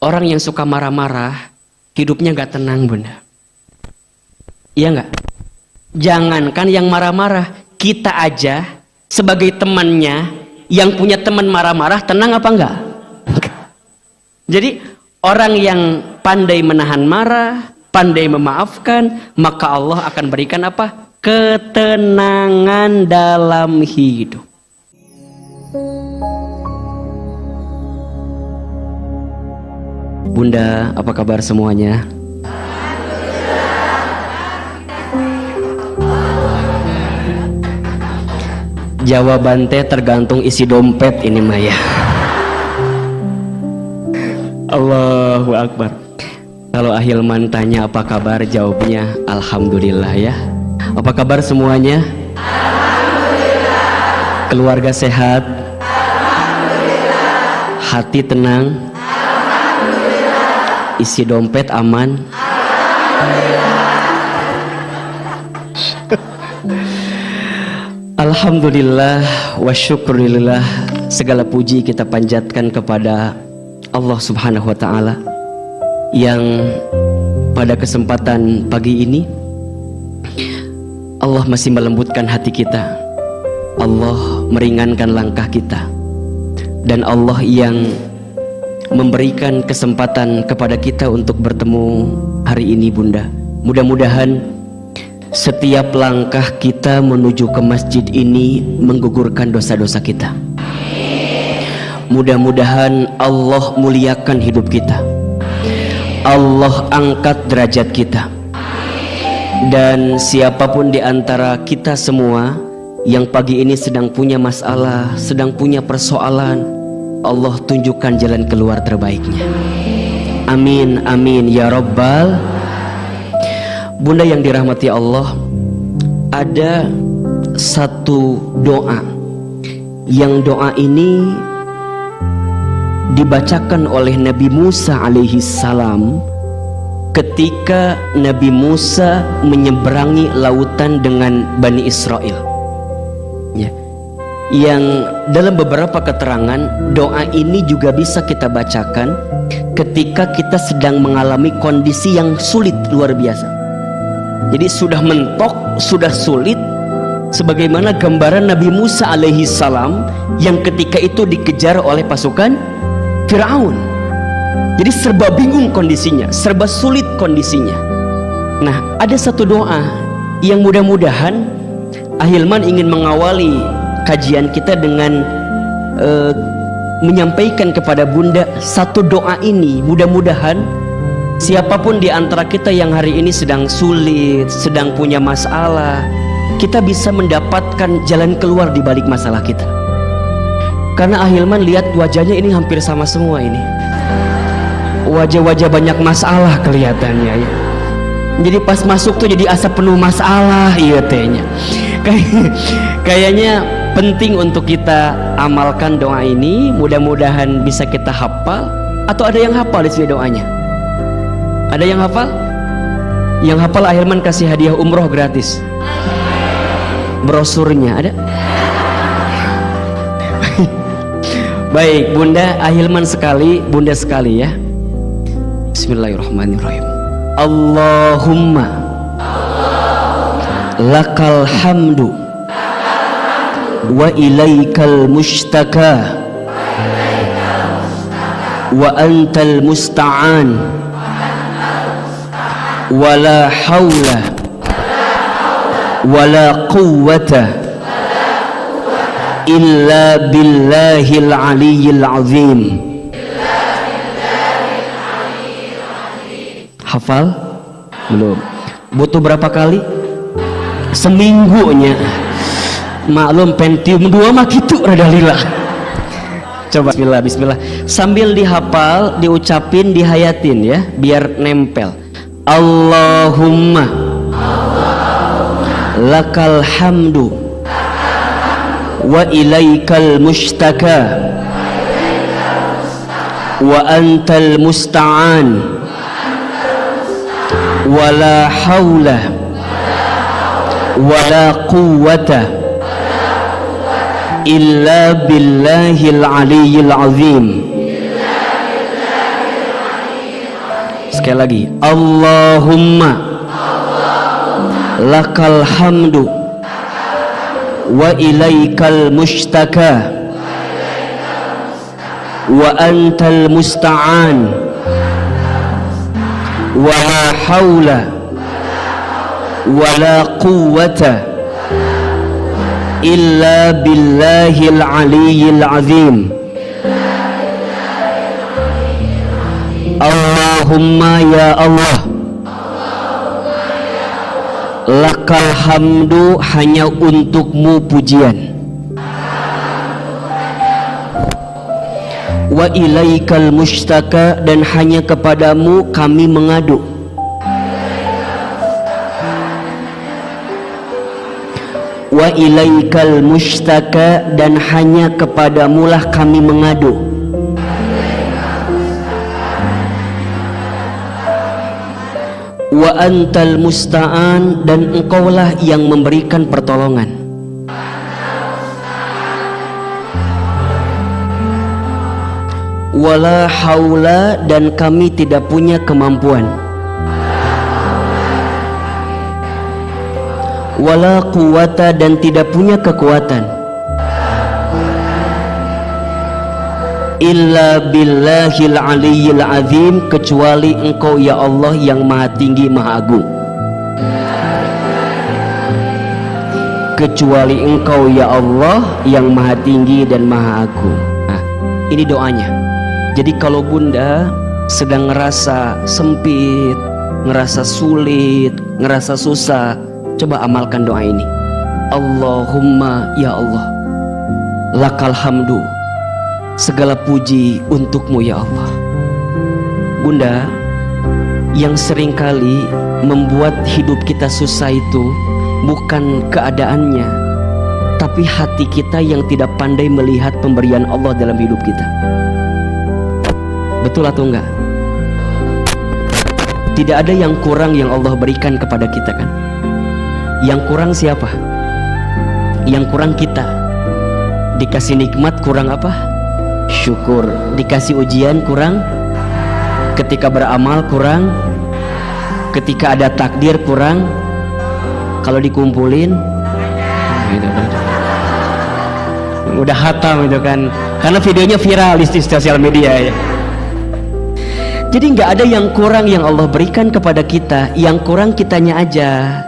orang yang suka marah-marah hidupnya gak tenang, Bunda. Iya gak? Jangankan yang marah-marah, kita aja sebagai temannya yang punya teman marah-marah tenang apa enggak? Jadi orang yang pandai menahan marah, pandai memaafkan, maka Allah akan berikan apa? Ketenangan dalam hidup. Bunda, apa kabar semuanya? Jawaban teh tergantung isi dompet ini mah ya. Allahu Akbar. Kalau Ahilman tanya apa kabar, jawabnya alhamdulillah ya. Apa kabar semuanya? Alhamdulillah. Keluarga sehat? Alhamdulillah. Hati tenang? Alhamdulillah. Isi dompet aman? Alhamdulillah. Alhamdulillah wa syukurillah. Segala puji kita panjatkan kepada Allah Subhanahu wa ta'ala yang pada kesempatan pagi ini Allah masih melembutkan hati kita, Allah meringankan langkah kita, dan Allah yang memberikan kesempatan kepada kita untuk bertemu hari ini, Bunda. Mudah-mudahan setiap langkah kita menuju ke masjid ini menggugurkan dosa-dosa kita. Mudah-mudahan Allah muliakan hidup kita, Allah angkat derajat kita. Dan siapapun di antara kita semua yang pagi ini sedang punya masalah, sedang punya persoalan, Allah tunjukkan jalan keluar terbaiknya. Amin, amin ya Rabbal. Bunda yang dirahmati Allah, ada satu doa yang doa ini dibacakan oleh Nabi Musa alaihi salam ketika Nabi Musa menyeberangi lautan dengan Bani Israel ya. Yang dalam beberapa keterangan doa ini juga bisa kita bacakan ketika kita sedang mengalami kondisi yang sulit luar biasa. Jadi sudah mentok, sudah sulit, sebagaimana gambaran Nabi Musa alaihi salam yang ketika itu dikejar oleh pasukan Fir'aun. Jadi serba bingung kondisinya, serba sulit kondisinya. Nah, ada satu doa yang mudah-mudahan Ahilman ingin mengawali kajian kita dengan menyampaikan kepada Bunda satu doa ini. Mudah-mudahan siapapun di antara kita yang hari ini sedang sulit, sedang punya masalah, kita bisa mendapatkan jalan keluar di balik masalah kita. Karena Ahilman lihat wajahnya ini hampir sama semua ini. Wajah-wajah banyak masalah kelihatannya ya. Jadi pas masuk tuh jadi asa penuh masalah iya tehnya. Kayaknya penting untuk kita amalkan doa ini. Mudah-mudahan bisa kita hafal. Atau ada yang hafal di sini doanya? Ada yang hafal? Yang hafal Ahilman kasih hadiah umroh gratis. Brosurnya ada? Baik, Bunda, Ahilman sekali, Bunda sekali ya. Bismillahirrahmanirrahim. Allahumma lakal hamdu wa ilaikal mushtaka wa antal musta'an wa la hawla wa la quwwata illa billahil aliyyil azim. Hafal? Belum. Butuh berapa kali? Seminggunya. Maklum Pentium 2 mah gitu rada lila. Coba bismillah, bismillah. Sambil dihafal, diucapin, dihayatin ya, biar nempel. Allahumma lakal hamdu wa ilaikal mushtaka wa antal musta'an wala hawla wala quwwata illa billahil aliyyil azim. Sekali lagi, Allahumma lakal hamdu wa ilaikal mushtaka wa antal musta'an wa la hawla wa la quwwata illa billahil aliyyil azim. Allahumma ya Allah, lakal hamdu, hanya untukmu pujian, wa ilaikal mushtaka, dan hanya kepadamu kami mengadu, wa ilaikal mushtaka, dan hanya kepadamulah kami mengadu, wa antal musta'an, dan engkaulah yang memberikan pertolongan. Wala haula, dan kami tidak punya kemampuan. Wala quwata, dan tidak punya kekuatan. Illa billahil aliyyil azim, kecuali engkau ya Allah yang maha tinggi maha agung. Kecuali engkau ya Allah yang maha tinggi dan maha agung. Nah, ini doanya. Jadi kalau bunda sedang ngerasa sempit, ngerasa sulit, ngerasa susah, coba amalkan doa ini. Allahumma ya Allah, lakal hamdu, segala puji untukmu ya Allah. Bunda, yang seringkali membuat hidup kita susah itu bukan keadaannya, tapi hati kita yang tidak pandai melihat pemberian Allah dalam hidup kita. Betul atau enggak? Tidak ada yang kurang yang Allah berikan kepada kita kan? Yang kurang siapa? Yang kurang kita. Dikasih nikmat kurang apa? Syukur. Dikasih ujian kurang, ketika beramal kurang, ketika ada takdir kurang, kalau dikumpulin gitu, udah hatam itu kan, karena videonya viral di sosial media ya. Jadi nggak ada yang kurang yang Allah berikan kepada kita, yang kurang kitanya aja.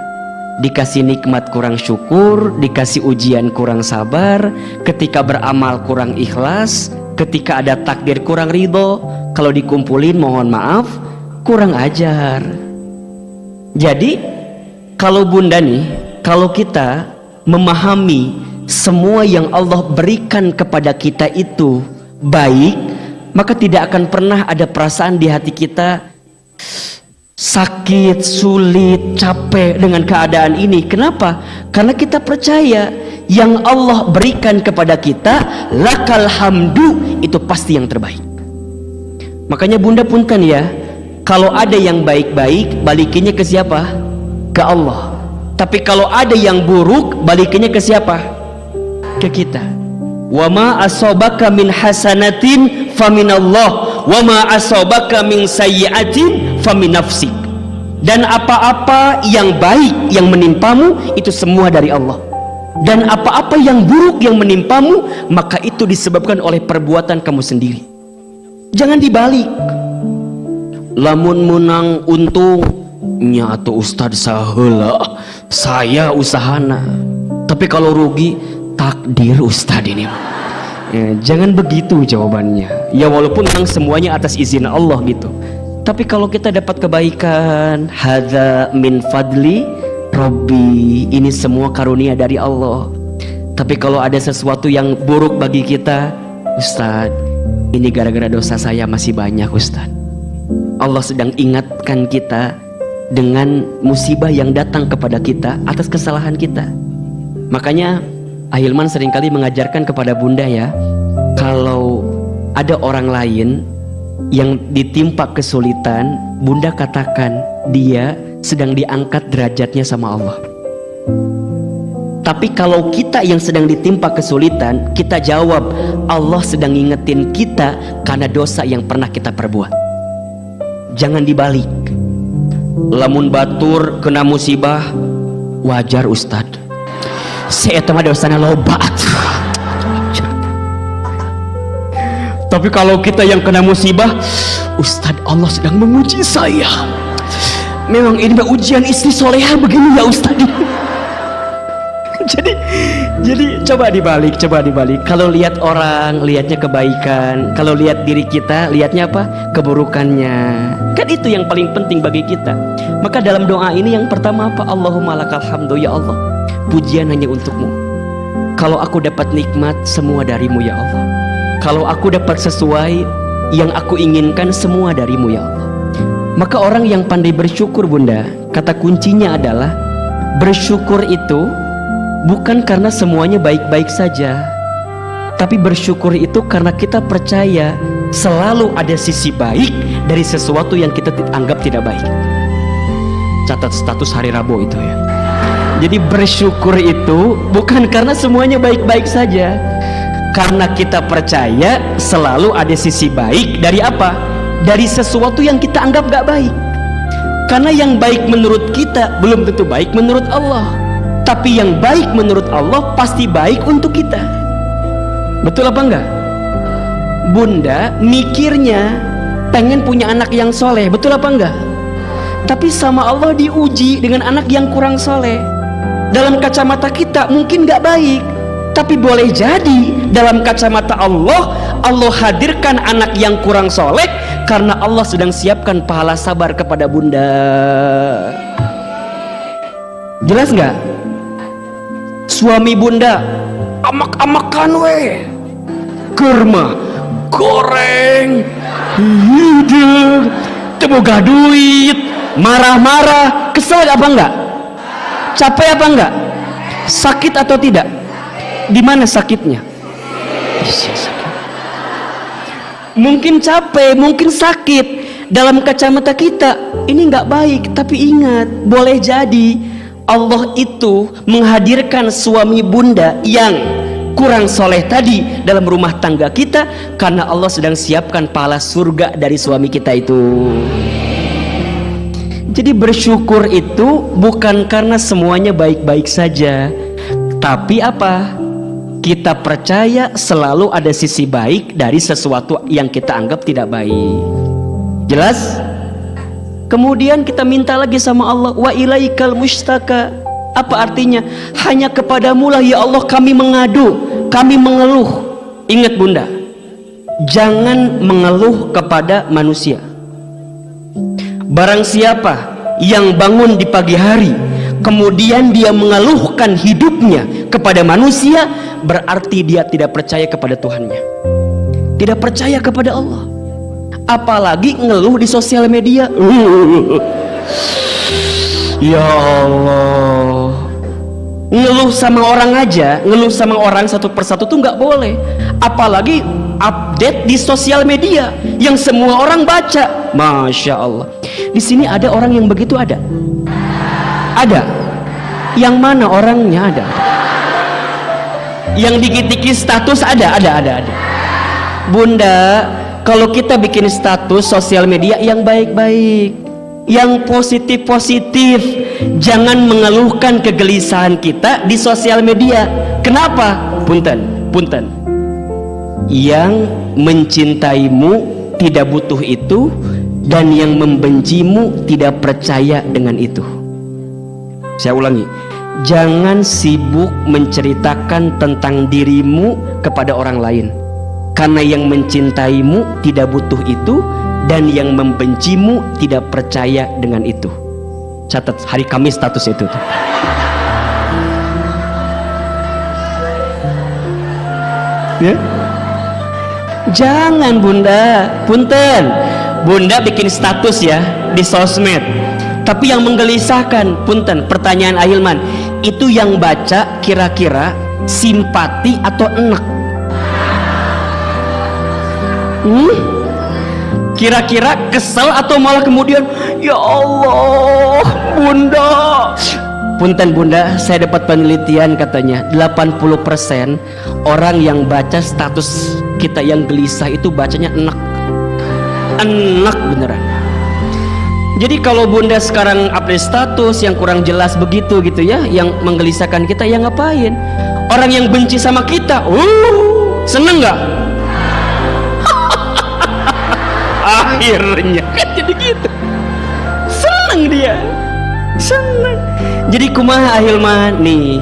Dikasih nikmat kurang syukur, dikasih ujian kurang sabar, ketika beramal kurang ikhlas, ketika ada takdir kurang ridho, kalau dikumpulin mohon maaf kurang ajar. Jadi kalau bunda nih, kalau kita memahami semua yang Allah berikan kepada kita itu baik, maka tidak akan pernah ada perasaan di hati kita sakit, sulit, capek dengan keadaan ini. Kenapa? Karena kita percaya yang Allah berikan kepada kita, lakal hamdu, itu pasti yang terbaik. Makanya bunda punten ya, kalau ada yang baik-baik, balikinnya ke siapa? Ke Allah. Tapi kalau ada yang buruk, balikinnya ke siapa? Ke kita. Wa ma asobaka min hasanatin faminallah, wa ma asobaka min sayyi'atin famin nafsik. Dan apa-apa yang baik yang menimpamu itu semua dari Allah. Dan apa-apa yang buruk yang menimpamu, maka itu disebabkan oleh perbuatan kamu sendiri. Jangan dibalik. Lamun menang untung nyatu ustadz saheula, saya usahana. Tapi kalau rugi, takdir ustadz ini. Ya, jangan begitu jawabannya. Ya walaupun memang semuanya atas izin Allah gitu. Tapi kalau kita dapat kebaikan, hadza min fadli Rabbi, ini semua karunia dari Allah. Tapi kalau ada sesuatu yang buruk bagi kita, Ustadz, ini gara-gara dosa saya masih banyak Ustadz. Allah sedang ingatkan kita dengan musibah yang datang kepada kita atas kesalahan kita. Makanya Ahilman seringkali mengajarkan kepada bunda ya, kalau ada orang lain yang ditimpa kesulitan, bunda katakan dia sedang diangkat derajatnya sama Allah. Tapi kalau kita yang sedang ditimpa kesulitan, kita jawab Allah sedang ngingetin kita karena dosa yang pernah kita perbuat. jangan dibalik. Lamun batur kena musibah wajar Ustad, saya mah dosana loba. Tapi kalau kita yang kena musibah, Ustad, Allah sedang menguji saya. Memang ini ujian istri soleha begini ya Ustad. Jadi coba dibalik. Kalau lihat orang, lihatnya kebaikan. Kalau lihat diri kita, lihatnya apa? Keburukannya. Kan itu yang paling penting bagi kita. Maka dalam doa ini yang pertama apa? Allahumma lakal hamdu, ya Allah, pujian hanya untukmu. Kalau aku dapat nikmat, semua darimu ya Allah. Kalau aku dapat sesuai yang aku inginkan, semua darimu ya Allah. Maka orang yang pandai bersyukur, Bunda, kata kuncinya adalah bersyukur itu bukan karena semuanya baik-baik saja, tapi bersyukur itu karena kita percaya selalu ada sisi baik dari sesuatu yang kita anggap tidak baik. Catat status hari Rabu itu ya. Jadi bersyukur itu bukan karena semuanya baik-baik saja, karena kita percaya selalu ada sisi baik dari apa? Dari sesuatu yang kita anggap gak baik. Karena yang baik menurut kita belum tentu baik menurut Allah, tapi yang baik menurut Allah pasti baik untuk kita. Betul apa enggak? Bunda mikirnya pengen punya anak yang soleh, betul apa enggak? Tapi sama Allah diuji dengan anak yang kurang soleh. Dalam kacamata kita mungkin gak baik, tapi boleh jadi dalam kacamata Allah, Allah hadirkan anak yang kurang soleh karena Allah sedang siapkan pahala sabar kepada Bunda. Jelas nggak? Suami Bunda amak-amakan we, kurma goreng hidup teboga duit, marah-marah, kesel apa enggak? Capek apa enggak? Sakit atau tidak? Di mana sakitnya? Mungkin capek, mungkin sakit. Dalam kacamata kita ini nggak baik, tapi ingat, boleh jadi Allah itu menghadirkan suami Bunda yang kurang soleh tadi dalam rumah tangga kita karena Allah sedang siapkan pahala surga dari suami kita itu. Jadi bersyukur itu bukan karena semuanya baik-baik saja, tapi apa? Kita percaya selalu ada sisi baik dari sesuatu yang kita anggap tidak baik. Jelas? Kemudian kita minta lagi sama Allah, wa ilaikal mustaka. Apa artinya? Hanya kepadamu lah ya Allah kami mengadu, kami mengeluh. Ingat Bunda, jangan mengeluh kepada manusia. Barang siapa yang bangun di pagi hari kemudian dia mengeluhkan hidupnya kepada manusia, berarti dia tidak percaya kepada Tuhannya, tidak percaya kepada Allah. Apalagi ngeluh di sosial media. Ya Allah, ngeluh sama orang aja, ngeluh sama orang satu persatu tuh nggak boleh. Apalagi update di sosial media yang semua orang baca. Masya Allah. Di sini ada orang yang begitu, ada? Ada. Yang mana orangnya? Ada. Yang dikit-dikit status ada. Bunda, kalau kita bikin status sosial media yang baik-baik, yang positif-positif, jangan mengeluhkan kegelisahan kita di sosial media. Kenapa? Punten. Yang mencintaimu tidak butuh itu, dan yang membencimu tidak percaya dengan itu. Saya ulangi, jangan sibuk menceritakan tentang dirimu kepada orang lain, karena yang mencintaimu tidak butuh itu, dan yang membencimu tidak percaya dengan itu. Catat hari Kamis status itu tuh. Ya? Jangan Bunda, punten. Bunda bikin status ya di sosmed, tapi yang menggelisahkan, punten, pertanyaan Ahilman, itu yang baca kira-kira simpati atau enak? Kira-kira kesel atau malah kemudian ya Allah Bunda. Punten Bunda, saya dapat penelitian katanya 80% orang yang baca status kita yang gelisah itu bacanya enak. Enak beneran. Jadi kalau bunda sekarang update status yang kurang jelas begitu gitu ya, yang menggelisahkan kita, ya ngapain? Orang yang benci sama kita, seneng nggak? Akhirnya kan jadi gitu, seneng dia, seneng. Jadi kumaha ahilman nih,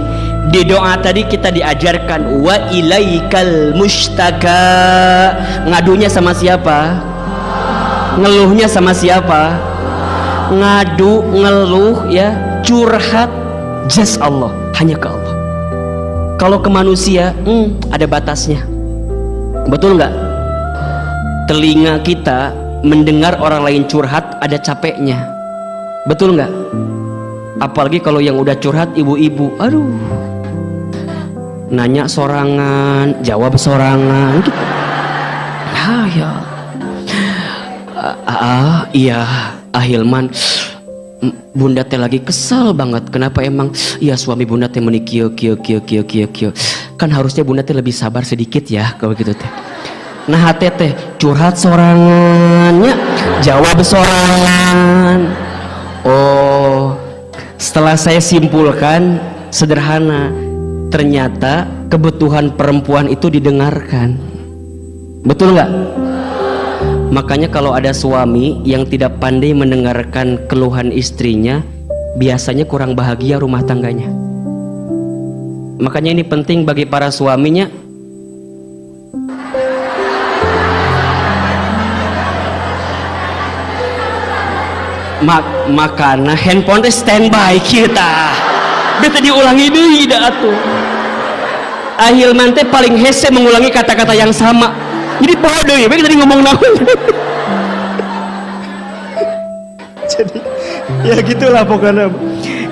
di doa tadi kita diajarkan wa ilaikal mustaka, ngadunya sama siapa? Ngeluhnya sama siapa? Ngadu, ngeluh ya, curhat just Allah, hanya ke Allah. Kalau ke manusia ada batasnya, betul nggak? Telinga kita mendengar orang lain curhat ada capeknya, betul nggak? Apalagi kalau yang udah curhat ibu-ibu, aduh, nanya sorangan, jawab sorangan gitu. Ya iya Ahilman, bunda teh lagi kesal banget. Kenapa emang? Ya suami bunda teh menikio kio. Kan harusnya bunda teh lebih sabar sedikit ya kalau gitu teh. Nah teh curhat sorangannya, jawab sorangan. Oh, setelah saya simpulkan sederhana, ternyata kebutuhan perempuan itu didengarkan. Betul nggak? Makanya kalau ada suami yang tidak pandai mendengarkan keluhan istrinya, biasanya kurang bahagia rumah tangganya. Makanya ini penting bagi para suaminya. Makanya handphone standby kita. Beta diulangi deui da atuh. Ahilman teh paling hese mengulangi kata-kata yang sama. Jadi bodoh ya, tadi ngomong naon. Jadi ya gitulah pokoknya.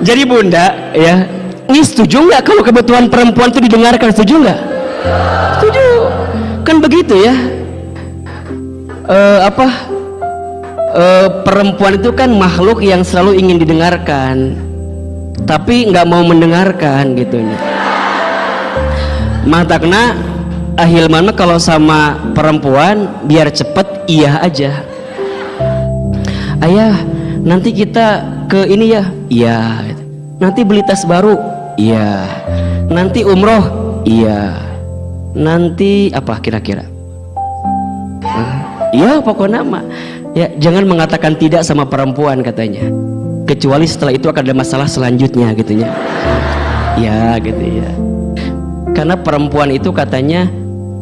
Jadi bunda ya, ini setuju nggak kalau kebutuhan perempuan itu didengarkan? Setuju nggak? Setuju. Kan begitu ya. Perempuan itu kan makhluk yang selalu ingin didengarkan, tapi nggak mau mendengarkan gitu. Matakna Ahilman mah kalau sama perempuan biar cepet iya aja. Ayah, nanti kita ke ini ya. Iya. Nanti beli tas baru. Iya. Nanti umroh. Iya. Nanti apa kira-kira? Iya pokoknya mah. Ya jangan mengatakan tidak sama perempuan katanya. Kecuali setelah itu akan ada masalah selanjutnya gitunya. Ya gitu ya. Karena perempuan itu katanya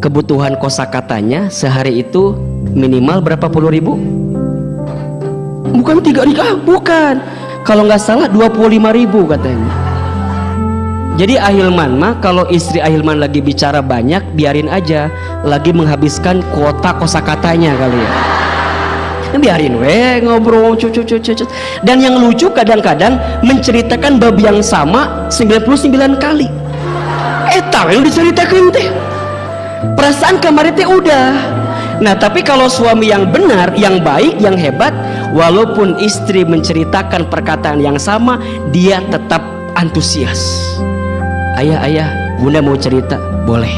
kebutuhan kosakatanya sehari itu minimal berapa puluh ribu? Bukan 3.000, bukan. Kalau nggak salah 25.000 katanya. Jadi Ahilman mah kalau istri Ahilman lagi bicara banyak, biarin aja, lagi menghabiskan kuota kosakatanya kali ya. Biarin ngobrol cucu. Dan yang lucu kadang-kadang menceritakan bab yang sama 99 kali. Eta yang diceritakan teh. Perasaan kemarin teh udah. Nah tapi kalau suami yang benar, yang baik, yang hebat, walaupun istri menceritakan perkataan yang sama, dia tetap antusias. Ayah, bunda mau cerita? Boleh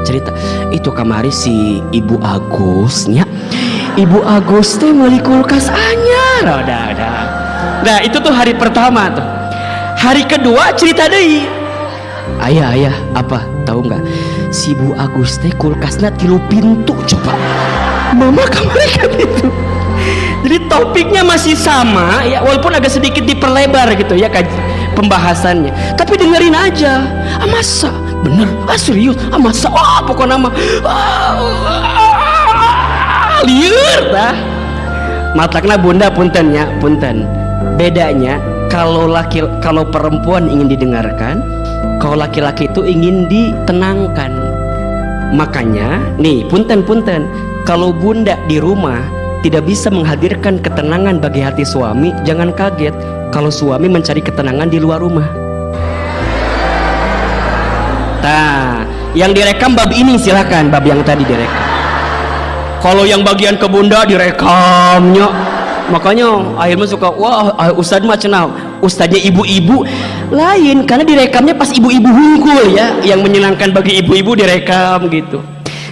cerita. Itu kemarin si Ibu Agusnya, Ibu Agus teh meuli kulkas anyar. Nah itu tuh hari pertama tuh. Hari kedua cerita deui. Ayah, apa? Tahu nggak? Si Bu Agus teh kulkasnya 3 pintu coba. Mama kemarin kan itu. Jadi topiknya masih sama ya, walaupun agak sedikit diperlebar gitu ya pembahasannya. Tapi dengerin aja. Masa? Bener? Serius? Masa? Pokoknya mah liur dah. Matakna bunda punten. Bedanya kalau perempuan ingin didengarkan, kalau laki-laki itu ingin ditenangkan. Makanya nih punten, kalau bunda di rumah tidak bisa menghadirkan ketenangan bagi hati suami, jangan kaget kalau suami mencari ketenangan di luar rumah. Nah, yang direkam bab ini silahkan, bab yang tadi direkam. Kalau yang bagian ke bunda direkamnya, makanya akhirnya suka wah ustadz mah cenah, ustadznya ibu-ibu lain karena direkamnya pas ibu-ibu hungkul ya, yang menyenangkan bagi ibu-ibu direkam gitu.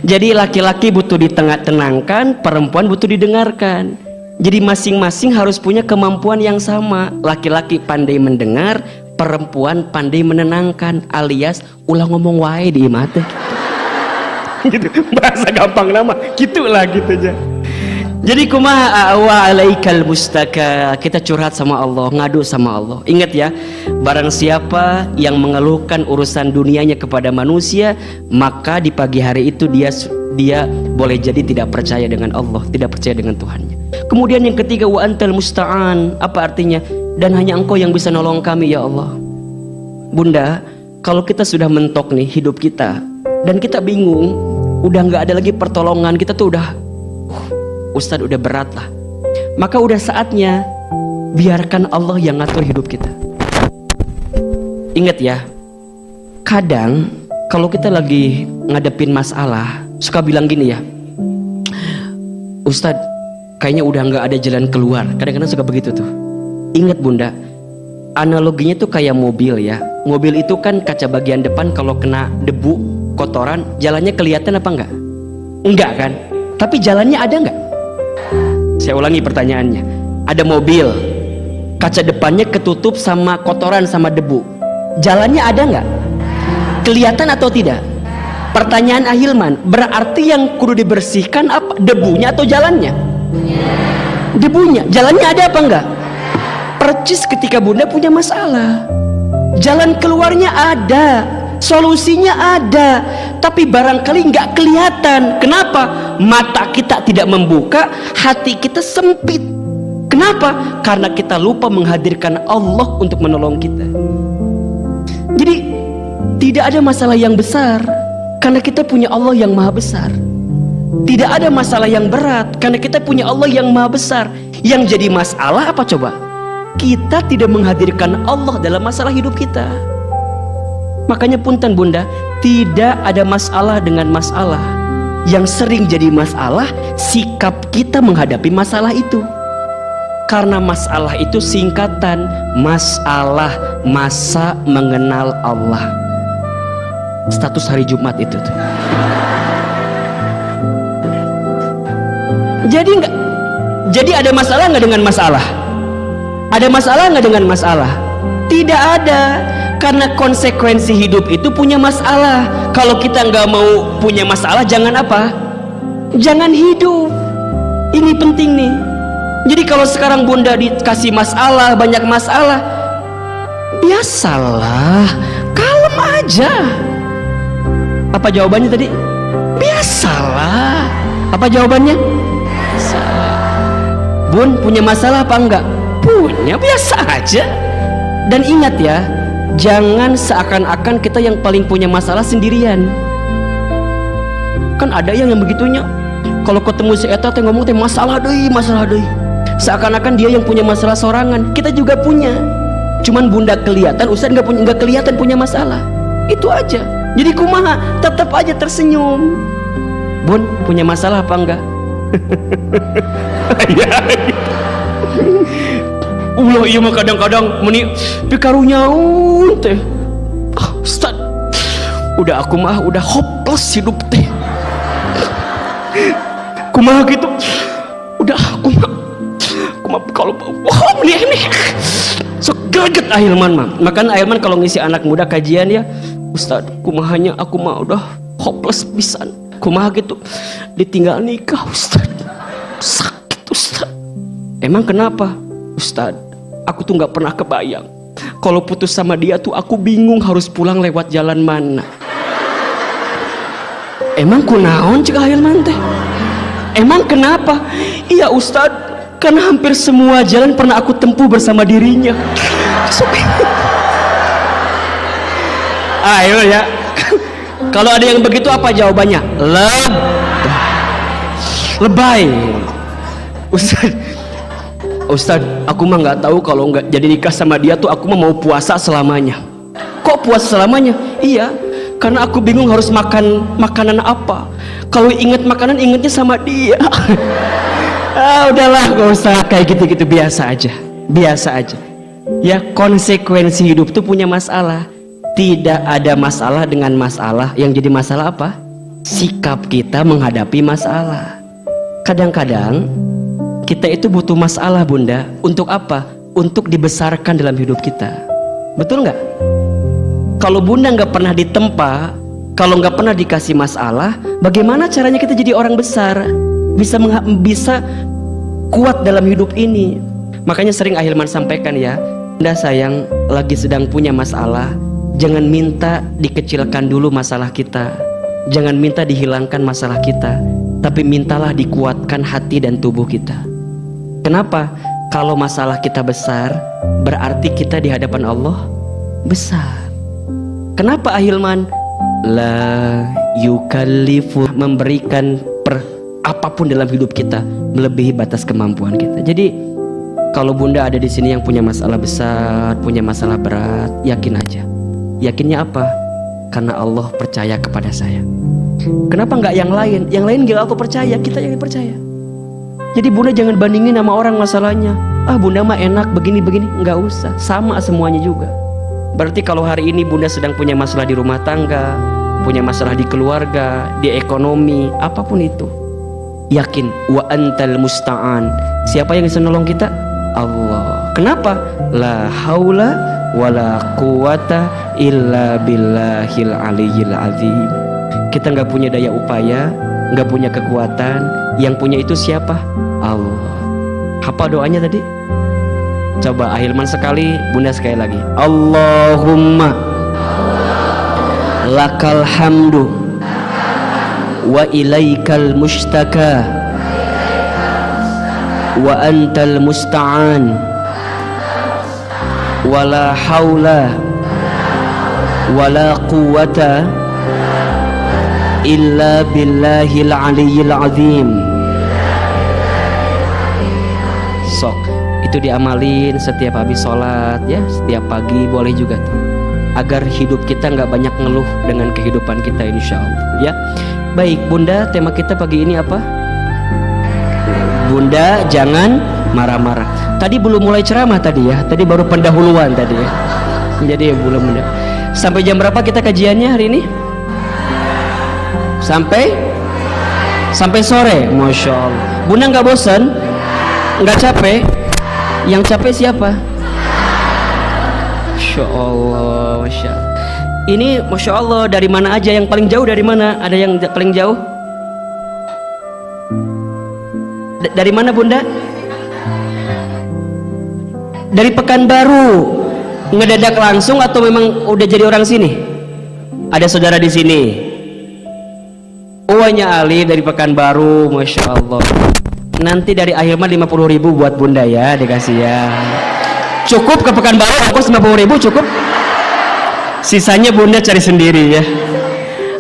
Jadi laki-laki butuh ditenangkan, perempuan butuh didengarkan. Jadi masing-masing harus punya kemampuan yang sama. Laki-laki pandai mendengar, perempuan pandai menenangkan, alias ulah ngomong wae di mata. Gitu. Bahasa gampang nama, gitulah gitu aja. Jadi kumaha wa alaikal mustaka, kita curhat sama Allah, ngadu sama Allah. Ingat ya, barang siapa yang mengeluhkan urusan dunianya kepada manusia, maka di pagi hari itu dia boleh jadi tidak percaya dengan Allah, tidak percaya dengan Tuhannya. Kemudian yang ketiga, wa antal musta'an, apa artinya? Dan hanya Engkau yang bisa nolong kami ya Allah. Bunda, kalau kita sudah mentok nih hidup kita dan kita bingung, udah nggak ada lagi pertolongan, kita tuh udah Ustadz udah berat lah, maka udah saatnya biarkan Allah yang ngatur hidup kita. Ingat ya, kadang kalau kita lagi ngadepin masalah suka bilang gini ya, Ustadz kayaknya udah nggak ada jalan keluar. Kadang-kadang suka begitu tuh. Ingat bunda, analoginya tuh kayak mobil ya. Mobil itu kan kaca bagian depan kalau kena debu, kotoran, jalannya kelihatan apa enggak? Enggak kan? Tapi jalannya ada enggak? Saya ulangi pertanyaannya. Ada mobil, kaca depannya ketutup sama kotoran sama debu, jalannya ada nggak? Kelihatan atau tidak? Pertanyaan Ahilman, berarti yang kudu dibersihkan apa? Debunya atau jalannya? Debunya. Jalannya ada apa enggak? Percis ketika bunda punya masalah, jalan keluarnya ada, solusinya ada, tapi barangkali nggak kelihatan. Kenapa? Mata kita tidak membuka, hati kita sempit. Kenapa? Karena kita lupa menghadirkan Allah untuk menolong kita. Jadi tidak ada masalah yang besar karena kita punya Allah yang maha besar. Tidak ada masalah yang berat karena kita punya Allah yang maha besar. Yang jadi masalah apa coba? Kita tidak menghadirkan Allah dalam masalah hidup kita. Makanya punten bunda, tidak ada masalah dengan masalah. Yang sering jadi masalah sikap kita menghadapi masalah itu. Karena masalah itu singkatan masalah, masa mengenal Allah. Status hari Jumat itu tuh. Jadi ada masalah nggak dengan masalah? Ada masalah nggak dengan masalah? Tidak ada. Karena konsekuensi hidup itu punya masalah. Kalau kita nggak mau punya masalah, jangan apa? Jangan hidup. Ini penting nih. Jadi kalau sekarang bunda dikasih masalah, banyak masalah, biasalah, kalem aja. Apa jawabannya tadi? Biasalah. Apa jawabannya? Biasalah. Bun, punya masalah apa enggak? Punya, biasa aja. Dan ingat ya, jangan seakan-akan kita yang paling punya masalah sendirian. Kan ada yang begitunya, kalau ketemu si eta teh ngomong teh masalah deui, masalah deui. Seakan-akan dia yang punya masalah sorangan. Kita juga punya. Cuman bunda kelihatan, Ustaz nggak kelihatan punya masalah. Itu aja. Jadi kumaha? Tetap aja tersenyum. Bun, punya masalah apa enggak? Ulah iya mah kadang-kadang meni pikarunyaun teh. Ustaz, udah aku mah udah hopeless hidup teh. Kumaha gitu. Udah aku mah kalau wah ini sok greget Ahilman mah. Makan Ahilman kalau ngisi anak muda kajian ya, Ustaz, kumahanya aku mah udah hopeless pisan. Kumaha gitu. Ditinggal nikah, Ustaz. Sakit, Ustaz. Emang kenapa? Ustaz, aku tuh nggak pernah kebayang kalau putus sama dia tuh aku bingung harus pulang lewat jalan mana. Emang kunaon cik Ahilman teh? Emang kenapa? Iya Ustaz, karena hampir semua jalan pernah aku tempuh bersama dirinya. Ayo ya. Kalau ada yang begitu apa jawabannya? Lebay. Ustaz, aku mah nggak tahu kalau nggak jadi nikah sama dia tuh aku mah mau puasa selamanya. Kok puasa selamanya? Iya, karena aku bingung harus makan makanan apa. Kalau inget makanan ingetnya sama dia. Udahlah, gak usah kayak gitu-gitu, biasa aja, biasa aja. Ya, konsekuensi hidup tuh punya masalah. Tidak ada masalah dengan masalah. Yang jadi masalah apa? Sikap kita menghadapi masalah. Kadang-kadang Kita itu butuh masalah Bunda. Untuk apa? Untuk dibesarkan dalam hidup kita. Betul nggak? Kalau Bunda nggak pernah ditempa, kalau nggak pernah dikasih masalah, bagaimana caranya kita jadi orang besar? Bisa kuat dalam hidup ini. Makanya sering Ahilman sampaikan ya, Bunda sayang lagi sedang punya masalah, jangan minta dikecilkan dulu masalah kita, jangan minta dihilangkan masalah kita, tapi mintalah dikuatkan hati dan tubuh kita. Kenapa? Kalau masalah kita besar, berarti kita di hadapan Allah besar. Kenapa Ahilman? La yukallifu, memberikan apapun dalam hidup kita melebihi batas kemampuan kita. Jadi kalau Bunda ada di sini yang punya masalah besar, punya masalah berat, yakin aja. Yakinnya apa? Karena Allah percaya kepada saya. Kenapa nggak yang lain? Yang lain gak aku percaya, kita yang percaya. Jadi Bunda jangan bandingin sama orang masalahnya. Ah Bunda mah enak begini-begini, nggak usah. Sama semuanya juga. Berarti kalau hari ini Bunda sedang punya masalah di rumah tangga, punya masalah di keluarga, di ekonomi, apapun itu, yakin wa antal musta'an. Siapa yang bisa nolong kita? Allah. Kenapa? La haula wala quwata illa billahil aliyyil azim. Kita nggak punya daya upaya, nggak punya kekuatan. Yang punya itu siapa? Allah. Apa doanya tadi? Coba Ahilman sekali, Bunda sekali lagi. Allahumma lakal hamdu wa ilaikal mustaka wa antal musta'an wala haula wala quwata illa billahil aliyyil azim. Sok itu diamalin setiap habis sholat ya, setiap pagi boleh juga tuh, agar hidup kita nggak banyak ngeluh dengan kehidupan kita insya Allah ya. Baik Bunda, tema kita pagi ini apa? Bunda jangan marah-marah. Tadi belum mulai ceramah tadi ya, tadi baru pendahuluan tadi ya. Jadi belum Bunda. Sampai jam berapa kita kajiannya hari ini? Sampai sore. Masya Allah. Bunda nggak bosan? Nggak capek? Yang capek siapa? Masya Allah, Masya Allah. Ini Masya Allah, dari mana aja? Yang paling jauh dari mana? Ada yang paling jauh? Dari mana Bunda? Dari Pekanbaru. Ngedadak langsung atau memang udah jadi orang sini? Ada saudara di sini? Uanya Ali dari Pekanbaru, Masya Allah. Nanti dari Ahilman 50.000 buat Bunda ya, dikasih ya. Cukup ke Pekanbaru, ongkos 50.000 cukup. Sisanya Bunda cari sendiri ya.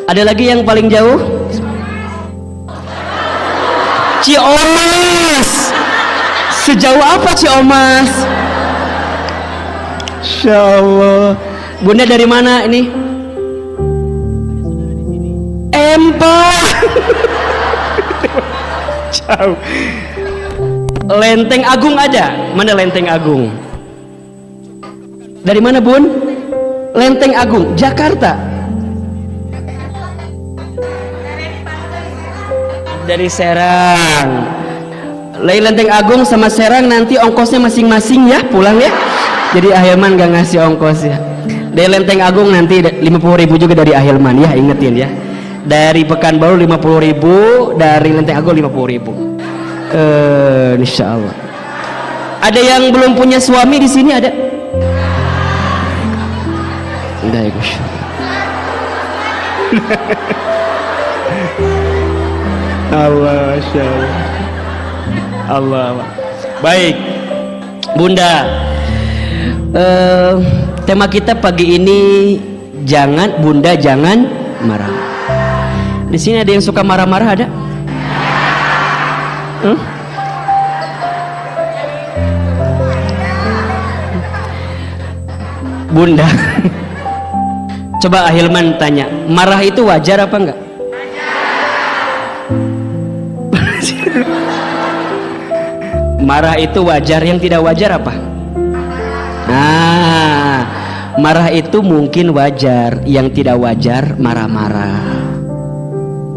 Ada lagi yang paling jauh? Ciomas. Sejauh apa Ciomas? Insya Allah. Bunda dari mana ini? Empang. Jauh. Lenteng Agung ada? Mana Lenteng Agung? Dari mana Bun? Lenteng Agung, Jakarta. Dari Serang. Lenteng Agung sama Serang nanti ongkosnya masing-masing ya, pulang ya. Jadi Ahilman gak ngasih ongkos ya. Dari Lenteng Agung nanti 50.000 juga dari Ahilman ya, ingetin ya. Dari Pekanbaru 50.000, dari Lenteng Agung 50.000. Insya Allah. Ada yang belum punya suami di sini ada? Enggak ya Gus. Allah, Masya Allah. Allah. Baik, Bunda. Tema kita pagi ini Bunda jangan marah. Di sini ada yang suka marah-marah ada? Bunda. Coba Ahilman tanya, marah itu wajar apa enggak? Marah itu wajar, yang tidak wajar apa? Nah, marah itu mungkin wajar, yang tidak wajar marah-marah.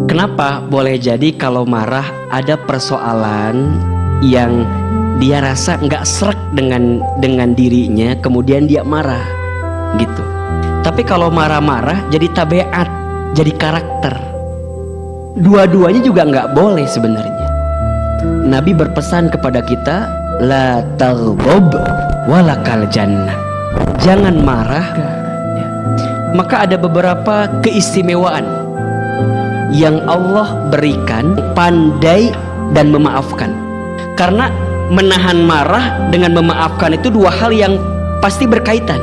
Kenapa? Boleh jadi kalau marah ada persoalan yang dia rasa nggak srek dengan dirinya, kemudian dia marah gitu. Tapi kalau marah-marah jadi tabiat, jadi karakter. Dua-duanya juga nggak boleh sebenarnya. Nabi berpesan kepada kita, la taghdab walakal jannah. Jangan marah. Maka ada beberapa keistimewaan yang Allah berikan, pandai dan memaafkan. Karena menahan marah dengan memaafkan itu dua hal yang pasti berkaitan.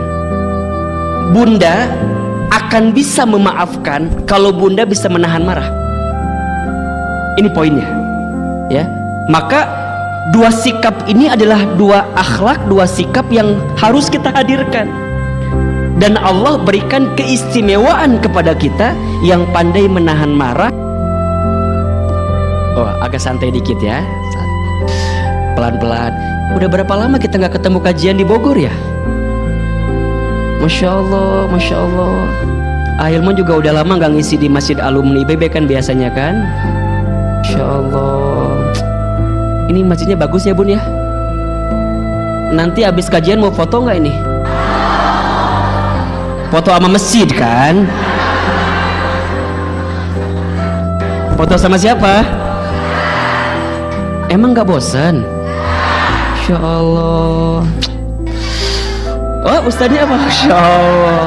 Bunda akan bisa memaafkan kalau bunda bisa menahan marah. Ini poinnya, ya. Maka dua sikap ini adalah dua akhlak, dua sikap yang harus kita hadirkan. Dan Allah berikan keistimewaan kepada kita yang pandai menahan marah. Oh, agak santai dikit ya. Pelan-pelan. Udah berapa lama kita nggak ketemu kajian di Bogor ya? Masya Allah, Masya Allah. Ahilman juga udah lama nggak ngisi di Masjid Alumni IPB kan biasanya kan? Masya Allah. Ini masjidnya bagus ya bun ya? Nanti habis kajian mau foto nggak ini? Foto sama masjid kan? Foto sama siapa? Emang nggak bosan? Masya Allah. Oh, ustadznya apa? Masya Allah.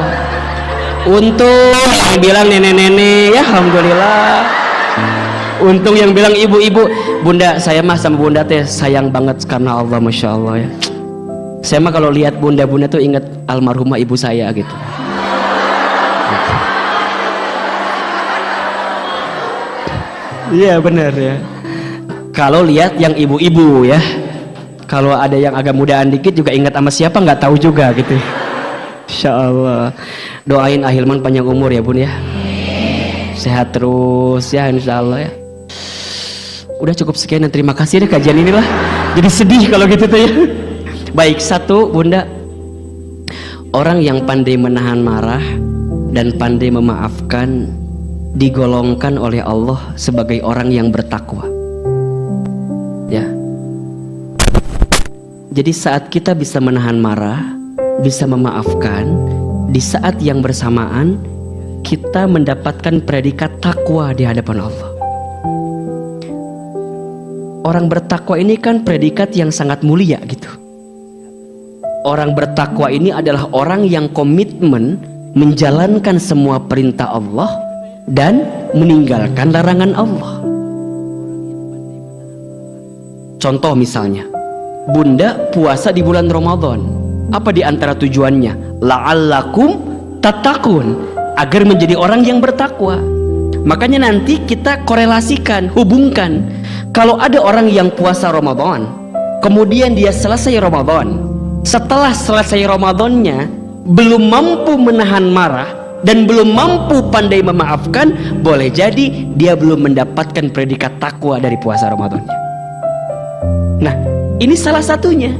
Untung yang bilang nenek-nenek, ya alhamdulillah. Untung yang bilang ibu-ibu. Bunda, saya mah sama bunda teh sayang banget karena Allah, Masya Allah ya. Saya mah kalau lihat bunda-bunda tuh ingat almarhumah ibu saya gitu. Iya benar ya. Kalau lihat yang ibu-ibu ya. Kalau ada yang agak mudaan dikit juga ingat sama siapa nggak tahu juga gitu. Insya Allah. Doain Ahilman panjang umur ya bun ya. Sehat terus ya insya Allah ya. Udah cukup sekian dan terima kasih deh kajian inilah. Jadi sedih kalau gitu tuh ya. Baik, satu bunda, orang yang pandai menahan marah dan pandai memaafkan digolongkan oleh Allah sebagai orang yang bertakwa. Ya. Jadi saat kita bisa menahan marah, bisa memaafkan, di saat yang bersamaan kita mendapatkan predikat takwa di hadapan Allah. Orang bertakwa ini kan predikat yang sangat mulia gitu. Orang bertakwa ini adalah orang yang komitmen menjalankan semua perintah Allah dan meninggalkan larangan Allah. Contoh misalnya, bunda puasa di bulan Ramadan. Apa di antara tujuannya? La'allakum tattaqun, agar menjadi orang yang bertakwa. Makanya nanti kita korelasikan, hubungkan. Kalau ada orang yang puasa Ramadan, kemudian dia selesai Ramadan, setelah selesai Ramadannya belum mampu menahan marah dan belum mampu pandai memaafkan, boleh jadi dia belum mendapatkan predikat takwa dari puasa Ramadannya. Nah, ini salah satunya.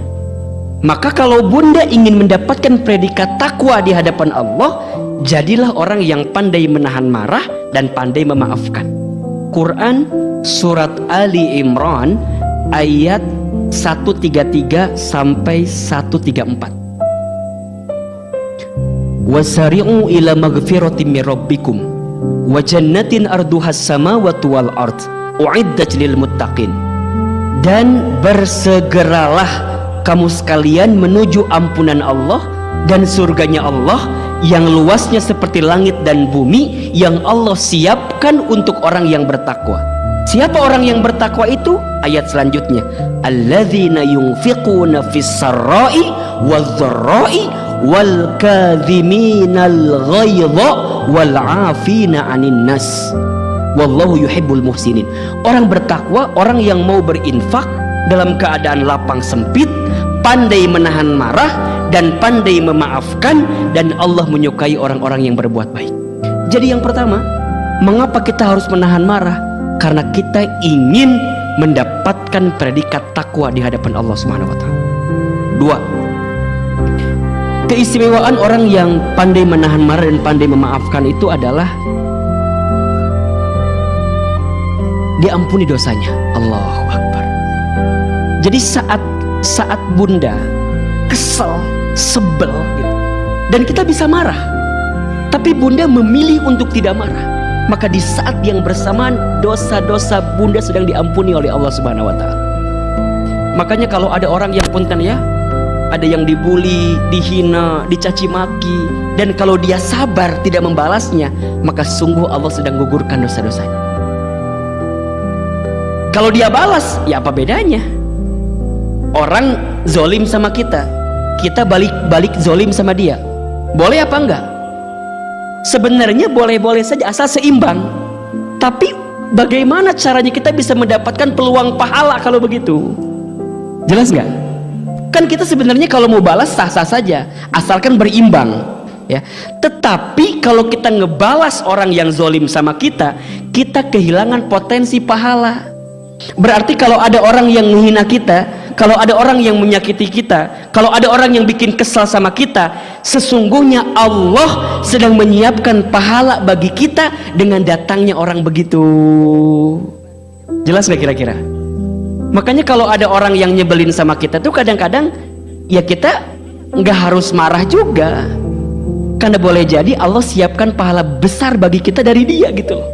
Maka kalau bunda ingin mendapatkan predikat takwa di hadapan Allah, jadilah orang yang pandai menahan marah dan pandai memaafkan. Quran surat Ali Imran ayat 133 sampai 134. Wasari'u ila maghfiratin min rabbikum wa jannatin arduhas samawati wal ard uiddat lil muttaqin. Dan bersegeralah kamu sekalian menuju ampunan Allah dan surganya Allah yang luasnya seperti langit dan bumi, yang Allah siapkan untuk orang yang bertakwa. Siapa orang yang bertakwa itu? Ayat selanjutnya, alladzina yunfiquna fis sarra'i wadh-dharra'i wal kadhiminal ghaidha wal 'afina 'anil nas wallahu yuhibbul muhsinin. Orang bertakwa, orang yang mau berinfak dalam keadaan lapang sempit, pandai menahan marah dan pandai memaafkan, dan Allah menyukai orang-orang yang berbuat baik. Jadi yang pertama, mengapa kita harus menahan marah? Karena kita ingin mendapatkan predikat takwa di hadapan Allah Subhanahu wa taala. Dua, keistimewaan orang yang pandai menahan marah dan pandai memaafkan itu adalah diampuni dosanya. Allahu Akbar. Jadi saat bunda kesel, sebel gitu, dan kita bisa marah, tapi bunda memilih untuk tidak marah, maka di saat yang bersamaan dosa-dosa bunda sedang diampuni oleh Allah Subhanahu wa Ta'ala. Makanya kalau ada orang yang punten ya, ada yang dibully, dihina, dicaci maki, dan kalau dia sabar tidak membalasnya, maka sungguh Allah sedang gugurkan dosa-dosanya. Kalau dia balas, ya apa bedanya? Orang zolim sama kita, kita balik zolim sama dia, boleh apa enggak? Sebenarnya boleh-boleh saja asal seimbang. Tapi bagaimana caranya kita bisa mendapatkan peluang pahala kalau begitu? Jelas nggak? Kan kita sebenarnya kalau mau balas sah-sah saja, asalkan berimbang, ya. Tetapi kalau kita ngebalas orang yang zolim sama kita, kita kehilangan potensi pahala. Berarti kalau ada orang yang menghina kita, kalau ada orang yang menyakiti kita, kalau ada orang yang bikin kesal sama kita, sesungguhnya Allah sedang menyiapkan pahala bagi kita dengan datangnya orang begitu. Jelas nggak kira-kira? Makanya kalau ada orang yang nyebelin sama kita tuh kadang-kadang ya kita nggak harus marah juga, karena boleh jadi Allah siapkan pahala besar bagi kita dari dia gitu loh.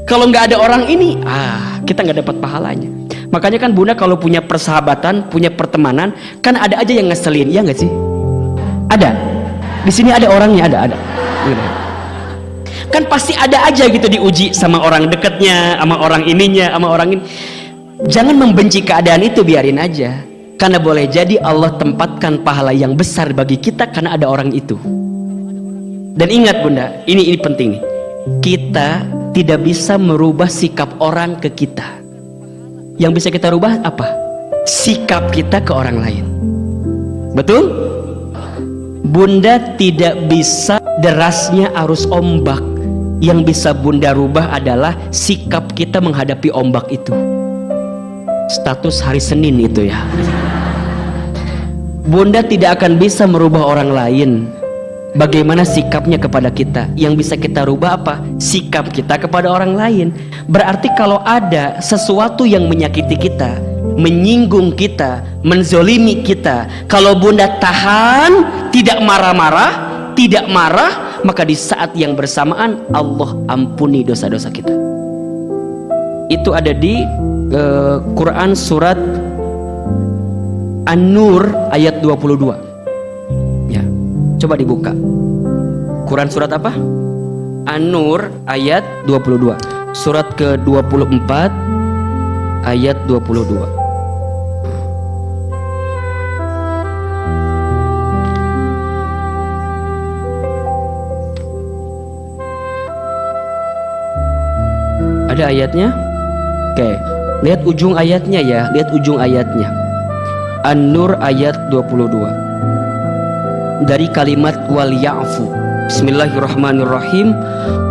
Kalau nggak ada orang ini, kita nggak dapat pahalanya. Makanya kan bunda kalau punya persahabatan, punya pertemanan, kan ada aja yang ngeselin, ya nggak sih? Ada. Di sini ada orangnya, ada. Kan pasti ada aja gitu diuji sama orang dekatnya, sama orang ininya, sama orang ini. Jangan membenci keadaan itu, biarin aja. Karena boleh jadi Allah tempatkan pahala yang besar bagi kita karena ada orang itu. Dan ingat bunda, ini penting nih. Kita tidak bisa merubah sikap orang ke kita. Yang bisa kita rubah apa? Sikap kita ke orang lain. Betul? Bunda tidak bisa derasnya arus ombak. Yang bisa bunda rubah adalah sikap kita menghadapi ombak itu. Status hari Senin itu ya. Bunda tidak akan bisa merubah orang lain. Bagaimana sikapnya kepada kita? Yang bisa kita rubah apa? Sikap kita kepada orang lain. Berarti kalau ada sesuatu yang menyakiti kita, menyinggung kita, menzolimi kita, kalau bunda tahan, tidak marah-marah, tidak marah, maka di saat yang bersamaan Allah ampuni dosa-dosa kita. Itu ada di Quran surat An-Nur ayat 22. Ya, coba dibuka. Quran surat apa? An-Nur ayat 22. Surat ke-24 ayat 22. Ada ayatnya? Oke, lihat ujung ayatnya ya, lihat ujung ayatnya. An-Nur ayat 22. Dari kalimat wal ya'fu. Bismillahirrahmanirrahim.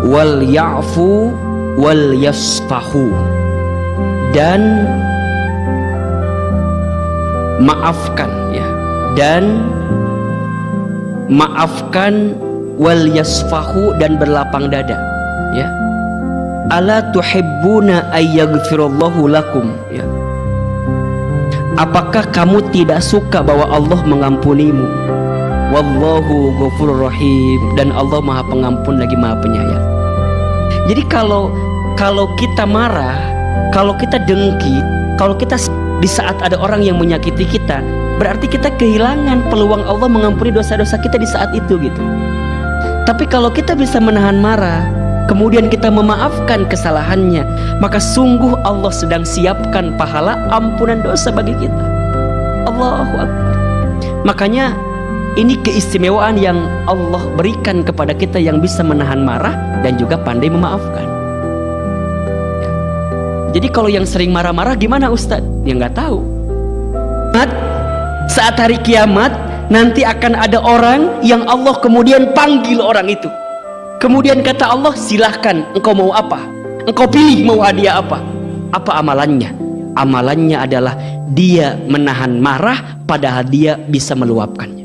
Wal ya'fu wal yasfahu. Dan maafkan ya. Dan maafkan wal yasfahu, dan berlapang dada ya. Ala tuhibbuna ayyaghfirallahu lakum ya. Apakah kamu tidak suka bahwa Allah mengampunimu? Wallahu ghafurur rahim, dan Allah Maha Pengampun lagi Maha Penyayang. Jadi kalau kita marah, kalau kita dengki, kalau kita di saat ada orang yang menyakiti kita, berarti kita kehilangan peluang Allah mengampuni dosa-dosa kita di saat itu gitu. Tapi kalau kita bisa menahan marah, kemudian kita memaafkan kesalahannya, maka sungguh Allah sedang siapkan pahala ampunan dosa bagi kita. Allahu Akbar. Makanya ini keistimewaan yang Allah berikan kepada kita yang bisa menahan marah dan juga pandai memaafkan. Jadi kalau yang sering marah-marah gimana Ustadz? Ya nggak tahu. Saat hari kiamat nanti akan ada orang yang Allah kemudian panggil orang itu. Kemudian kata Allah, silahkan engkau mau apa? Engkau pilih mau hadiah apa? Apa amalannya? Amalannya adalah dia menahan marah padahal dia bisa meluapkannya.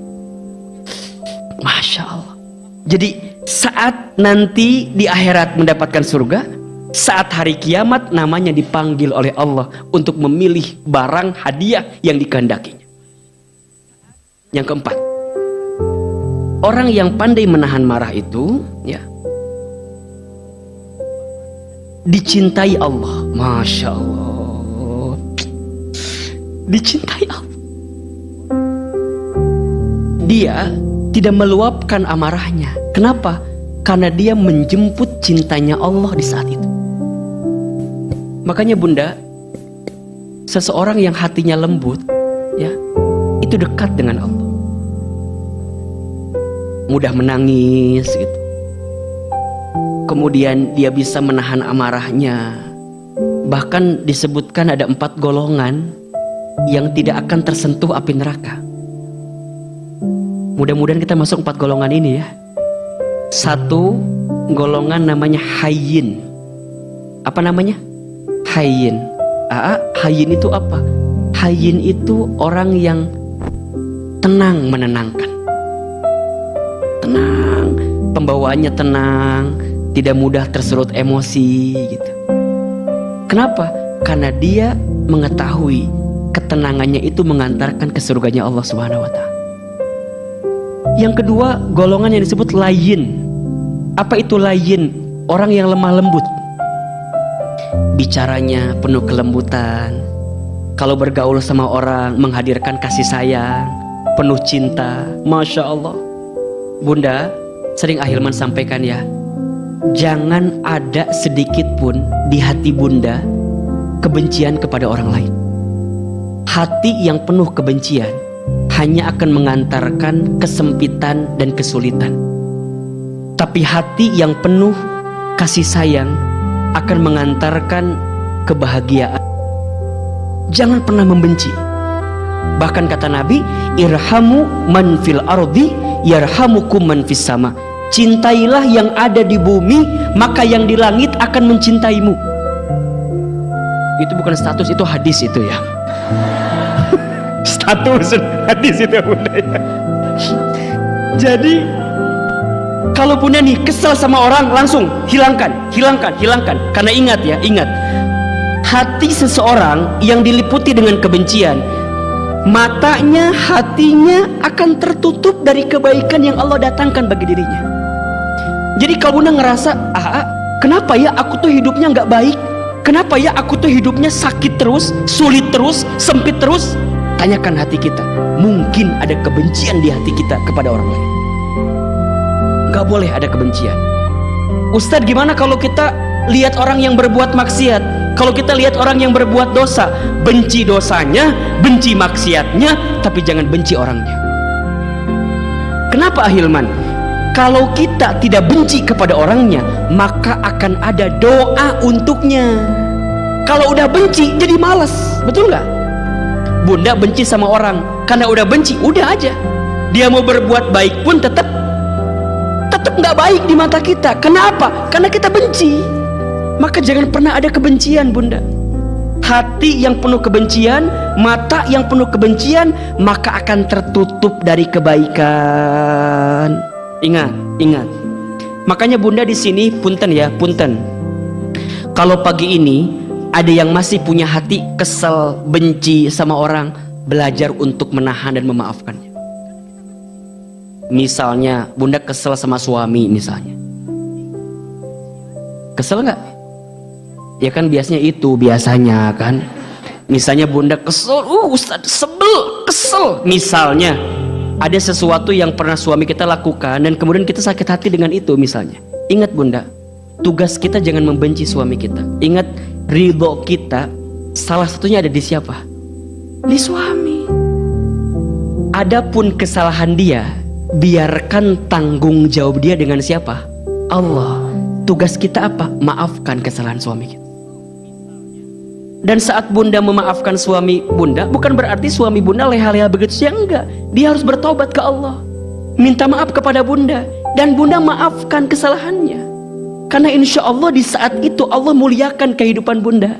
Masya Allah. Jadi saat nanti di akhirat mendapatkan surga, Saat hari kiamat namanya dipanggil oleh Allah untuk memilih barang hadiah yang dikehendakinya. Yang keempat, orang yang pandai menahan marah itu ya dicintai Allah. Masya Allah, dicintai Allah. Dia tidak meluapkan amarahnya. Kenapa? Karena dia menjemput cintanya Allah di saat itu. Makanya Bunda, seseorang yang hatinya lembut ya, itu dekat dengan Allah. Mudah menangis gitu. Kemudian dia bisa menahan amarahnya. Bahkan disebutkan ada 4 golongan yang tidak akan tersentuh api neraka. Mudah-mudahan kita masuk 4 golongan ini ya. 1 golongan namanya hayyin. Apa namanya? Hayyin. Hayyin itu apa? Hayyin itu orang yang tenang, menenangkan. Tenang, pembawaannya tenang, tidak mudah tersulut emosi gitu. Kenapa? Karena dia mengetahui ketenangannya itu mengantarkan ke surganya Allah Subhanahu wa taala. Yang kedua, golongan yang disebut layyin. Apa itu layyin? Orang yang lemah lembut. Bicaranya penuh kelembutan. Kalau bergaul sama orang menghadirkan kasih sayang, penuh cinta. Masya Allah. Bunda, sering Ahilman sampaikan ya, jangan ada sedikit pun di hati Bunda kebencian kepada orang lain. Hati yang penuh kebencian hanya akan mengantarkan kesempitan dan kesulitan. Tapi hati yang penuh kasih sayang akan mengantarkan kebahagiaan. Jangan pernah membenci. Bahkan kata Nabi, irhamu man fil ardi yarhamukum man fis sama. Cintailah yang ada di bumi, maka yang di langit akan mencintaimu. Itu bukan status, itu hadis itu ya. Status hadis itu Bunda ya. Jadi kalau Bunda nih kesal sama orang, langsung hilangkan. Karena ingat ya, hati seseorang yang diliputi dengan kebencian, matanya, hatinya akan tertutup dari kebaikan yang Allah datangkan bagi dirinya. Jadi kalau Bunda ngerasa, kenapa ya aku tuh hidupnya nggak baik? Kenapa ya aku tuh hidupnya sakit terus, sulit terus, sempit terus? Tanyakan hati kita, mungkin ada kebencian di hati kita kepada orang lain. Gak boleh ada kebencian. Ustadz, gimana kalau kita lihat orang yang berbuat maksiat? Kalau kita lihat orang yang berbuat dosa, benci dosanya, benci maksiatnya, tapi jangan benci orangnya. Kenapa Ahilman? Kalau kita tidak benci kepada orangnya, maka akan ada doa untuknya. Kalau udah benci, jadi malas, betul gak? Bunda benci sama orang, karena udah benci, udah aja. Dia mau berbuat baik pun tetap nggak baik di mata kita. Kenapa? Karena kita benci. Maka jangan pernah ada kebencian Bunda. Hati yang penuh kebencian, mata yang penuh kebencian, maka akan tertutup dari kebaikan. Ingat. Makanya Bunda di sini punten. Kalau pagi ini ada yang masih punya hati kesel, benci sama orang, belajar untuk menahan dan memaafkannya. Misalnya Bunda kesel sama suami misalnya. Kesel nggak? Ya kan biasanya kan. Misalnya Bunda kesel, Ustaz sebel, kesel. Misalnya ada sesuatu yang pernah suami kita lakukan dan kemudian kita sakit hati dengan itu misalnya. Ingat Bunda, tugas kita jangan membenci suami kita. Ingat, ridho kita salah satunya ada di siapa? Di suami. Adapun kesalahan dia, biarkan tanggung jawab dia dengan siapa? Allah. Tugas kita apa? Maafkan kesalahan suami kita. Dan saat Bunda memaafkan suami Bunda, bukan berarti suami Bunda leha-leha begitu saja, enggak. Dia harus bertobat ke Allah, minta maaf kepada Bunda, dan Bunda maafkan kesalahannya. Karena insya Allah di saat itu Allah muliakan kehidupan Bunda.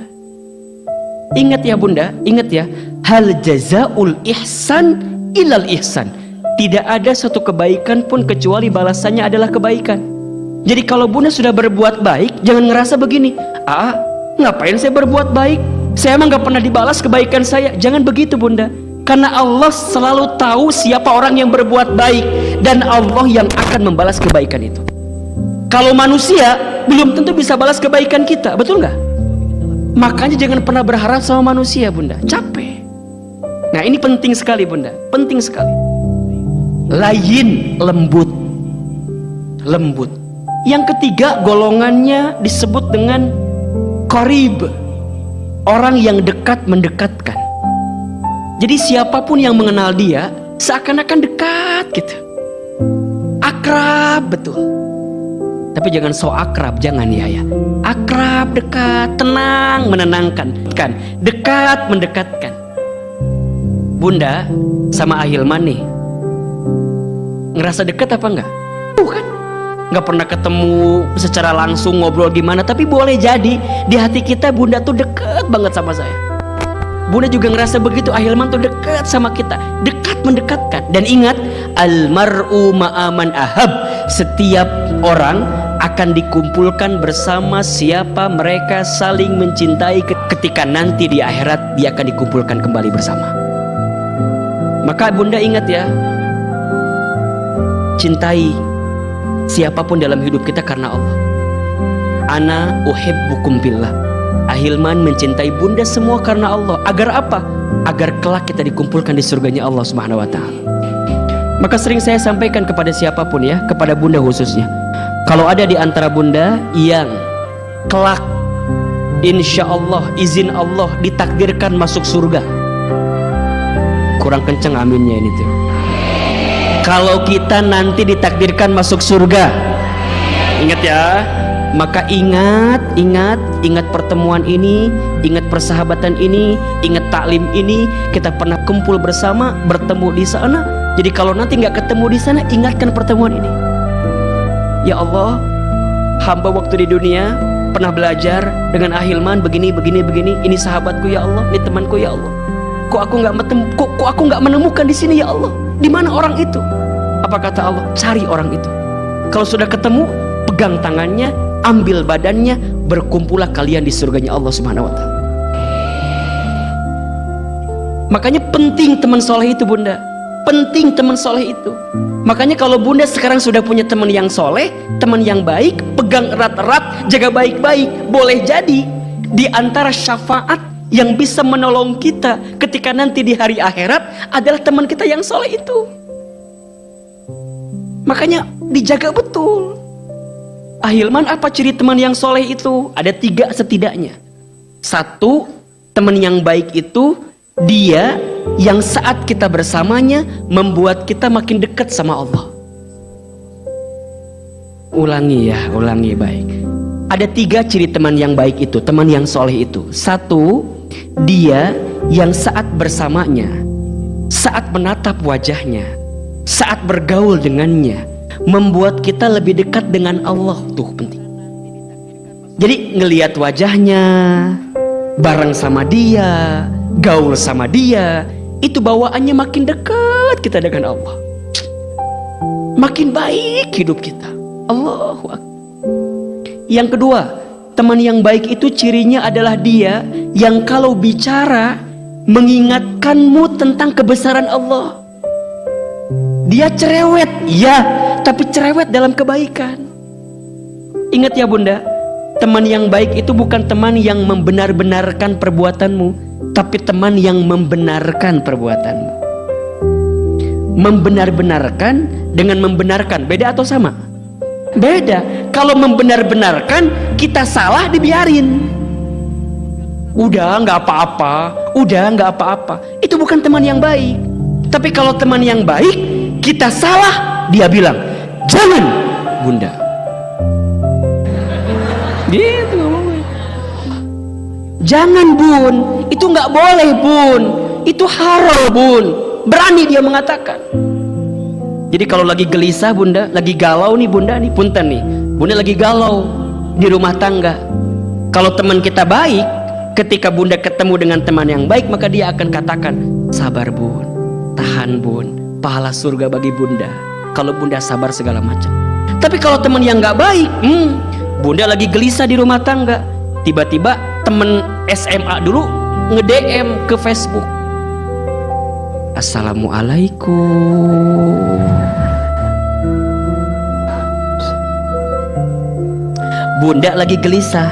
Ingat ya Bunda, ingat ya, hal jazaul ihsan ilal ihsan. Tidak ada satu kebaikan pun kecuali balasannya adalah kebaikan. Jadi kalau Bunda sudah berbuat baik, jangan ngerasa begini, Ngapain saya berbuat baik? Saya emang gak pernah dibalas kebaikan saya. Jangan begitu bunda, karena Allah selalu tahu siapa orang yang berbuat baik, dan Allah yang akan membalas kebaikan itu. Kalau manusia belum tentu bisa balas kebaikan kita, betul nggak? Makanya jangan pernah berharap sama manusia bunda, capek. Nah ini penting sekali bunda, penting sekali. Layin, lembut. Lembut. Yang ketiga golongannya disebut dengan qarib, orang yang dekat mendekatkan. Jadi siapapun yang mengenal dia seakan-akan dekat gitu, akrab betul. Tapi jangan so akrab, jangan ya. Akrab, dekat, tenang, menenangkan, kan? Dekat mendekatkan. Bunda sama Ahilman nih ngerasa dekat apa enggak? Bukan. Nggak pernah ketemu secara langsung ngobrol gimana, tapi boleh jadi di hati kita bunda tuh deket banget sama saya. Bunda juga ngerasa begitu, Ahilman tuh deket sama kita, dekat mendekatkan. Dan ingat, almar'u ma'aman ahab, setiap orang akan dikumpulkan bersama siapa mereka saling mencintai. Ketika nanti di akhirat dia akan dikumpulkan kembali bersama. Maka bunda ingat ya, cintai siapapun dalam hidup kita karena Allah. Ana uhibbukum billah. Ahilman mencintai bunda semua karena Allah. Agar apa? Agar kelak kita dikumpulkan di surganya Allah Subhanahu wa ta'ala. Maka sering saya sampaikan kepada siapapun ya, kepada bunda khususnya, kalau ada di antara bunda yang kelak insya Allah, izin Allah ditakdirkan masuk surga, kurang kenceng aminnya ini tuh. Kalau kita nanti ditakdirkan masuk surga, ingat ya, maka ingat pertemuan ini, ingat persahabatan ini, ingat taklim ini, kita pernah kumpul bersama, bertemu di sana. Jadi kalau nanti nggak ketemu di sana, ingatkan pertemuan ini. Ya Allah, hamba waktu di dunia pernah belajar dengan Ahilman begini. Ini sahabatku ya Allah, ini temanku ya Allah. Kok aku nggak menemukan di sini ya Allah? Di mana orang itu? Apa kata Allah? Cari orang itu. Kalau sudah ketemu, pegang tangannya, ambil badannya, berkumpullah kalian di surganya Allah Subhanahu wa ta'ala. Makanya penting teman soleh itu bunda, penting teman soleh itu. Makanya kalau bunda sekarang sudah punya teman yang soleh, teman yang baik, pegang erat-erat, jaga baik-baik. Boleh jadi di antara syafaat yang bisa menolong kita ketika nanti di hari akhirat adalah teman kita yang soleh itu. Makanya dijaga betul. Ahilman, apa ciri teman yang soleh itu? Ada 3 setidaknya. 1, teman yang baik itu dia yang saat kita bersamanya membuat kita makin dekat sama Allah. Ulangi baik. Ada 3 ciri teman yang baik itu, teman yang soleh itu. 1, dia yang saat bersamanya, saat menatap wajahnya, saat bergaul dengannya, membuat kita lebih dekat dengan Allah. Tuh penting. Jadi ngelihat wajahnya, bareng sama dia, gaul sama dia, itu bawaannya makin dekat kita dengan Allah. Makin baik hidup kita. Allahu Akbar. Yang kedua, teman yang baik itu cirinya adalah dia yang kalau bicara mengingatkanmu tentang kebesaran Allah. Dia cerewet, ya, tapi cerewet dalam kebaikan. Ingat ya bunda, teman yang baik itu bukan teman yang membenar-benarkan perbuatanmu, tapi teman yang membenarkan perbuatanmu. Membenar-benarkan dengan membenarkan, beda atau sama? Beda. Kalau membenar-benarkan, kita salah dibiarin. Udah nggak apa-apa. Itu bukan teman yang baik. Tapi kalau teman yang baik, kita salah, dia bilang, jangan bunda. Gitu ngomongnya. Jangan bun, itu nggak boleh bun, itu haram bun. Berani dia mengatakan. Jadi kalau lagi gelisah bunda, lagi galau nih bunda nih, punten nih, bunda lagi galau di rumah tangga. Kalau teman kita baik, ketika bunda ketemu dengan teman yang baik, maka dia akan katakan, sabar bun, tahan bun, pahala surga bagi bunda kalau bunda sabar segala macam. Tapi kalau teman yang nggak baik, bunda lagi gelisah di rumah tangga, tiba-tiba temen SMA dulu nge-DM ke Facebook, Assalamualaikum. Bunda lagi gelisah,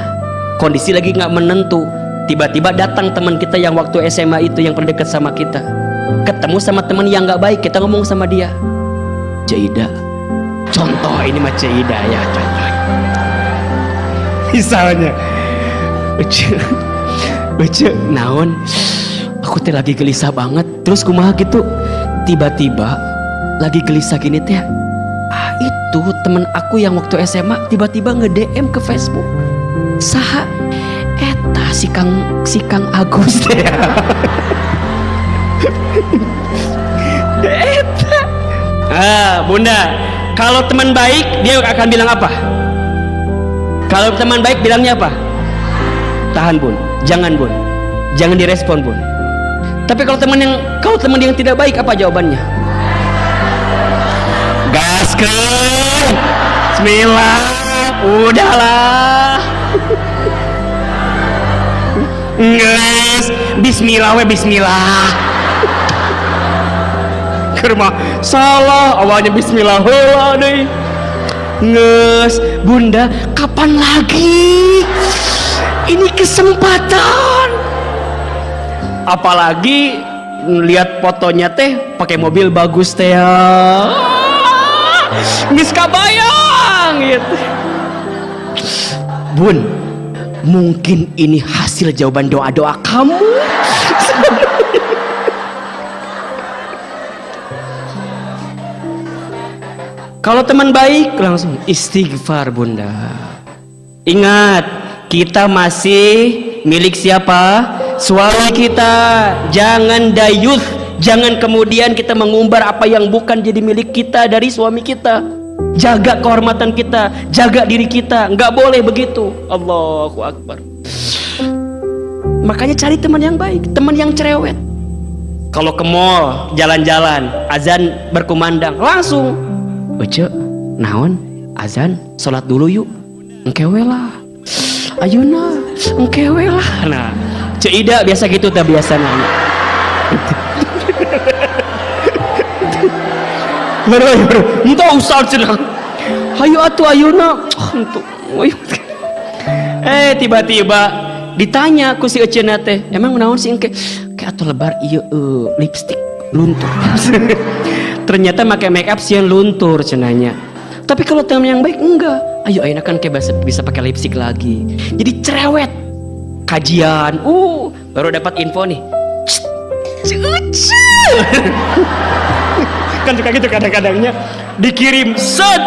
kondisi lagi nggak menentu. Tiba-tiba datang teman kita yang waktu SMA itu yang pernah dekat sama kita, ketemu sama teman yang nggak baik. Kita ngomong sama dia, Jaida, contoh ini mah Jaida ya, contoh. Misalnya, Uce, naon? Aku teh lagi gelisah banget. Terus kumaha gitu? Tiba-tiba lagi gelisah gini teh. Itu temen aku yang waktu SMA tiba-tiba nge-DM ke Facebook. Saha? Eta si Kang Agus teh. Eta. Bunda, kalau teman baik dia akan bilang apa? Kalau teman baik bilangnya apa? Tahan bun, jangan bun, jangan direspon bun. Tapi kalau teman yang tidak baik, apa jawabannya? Gaskeun, bismillah, udahlah. Nges, bismillah we bismillah. Kerma salah, awalnya bismillah heula deui. Nges, Bunda, kapan lagi? Ini kesempatan. Apalagi lihat fotonya teh pakai mobil bagus teh ya. Geus kabayang gitu. Bun, mungkin ini hasil jawaban doa-doa kamu. Kalau teman baik langsung istighfar Bunda. Ingat, kita masih milik siapa? Suami kita. Jangan dayuth, jangan kemudian kita mengumbar apa yang bukan jadi milik kita dari suami kita. Jaga kehormatan kita, jaga diri kita, nggak boleh begitu. Allahu Akbar. Makanya cari teman yang baik, teman yang cerewet. Kalau ke mall, jalan-jalan, azan berkumandang, langsung, Uce, naon? Azan, sholat dulu yuk. Engkewe lah. Ayeuna, engkewe lah. Nah, Cida biasa gitu tak biasa nanya. Baru, entah usah cenah. Hayu atuh ayeuna. Entu. Tiba-tiba ditanya ku si Eceuna teh, emang naon sih engke? Kayak atuh lebar ieu lipstik luntur. Ternyata pakai make up sieun luntur cenanya. Tapi kalau teman yang baik enggak. Ayo ayeuna kan kayak bisa pakai lipstik lagi. Jadi cerewet. Kajian, baru dapat info nih. Kan suka gitu kadang-kadangnya dikirim set.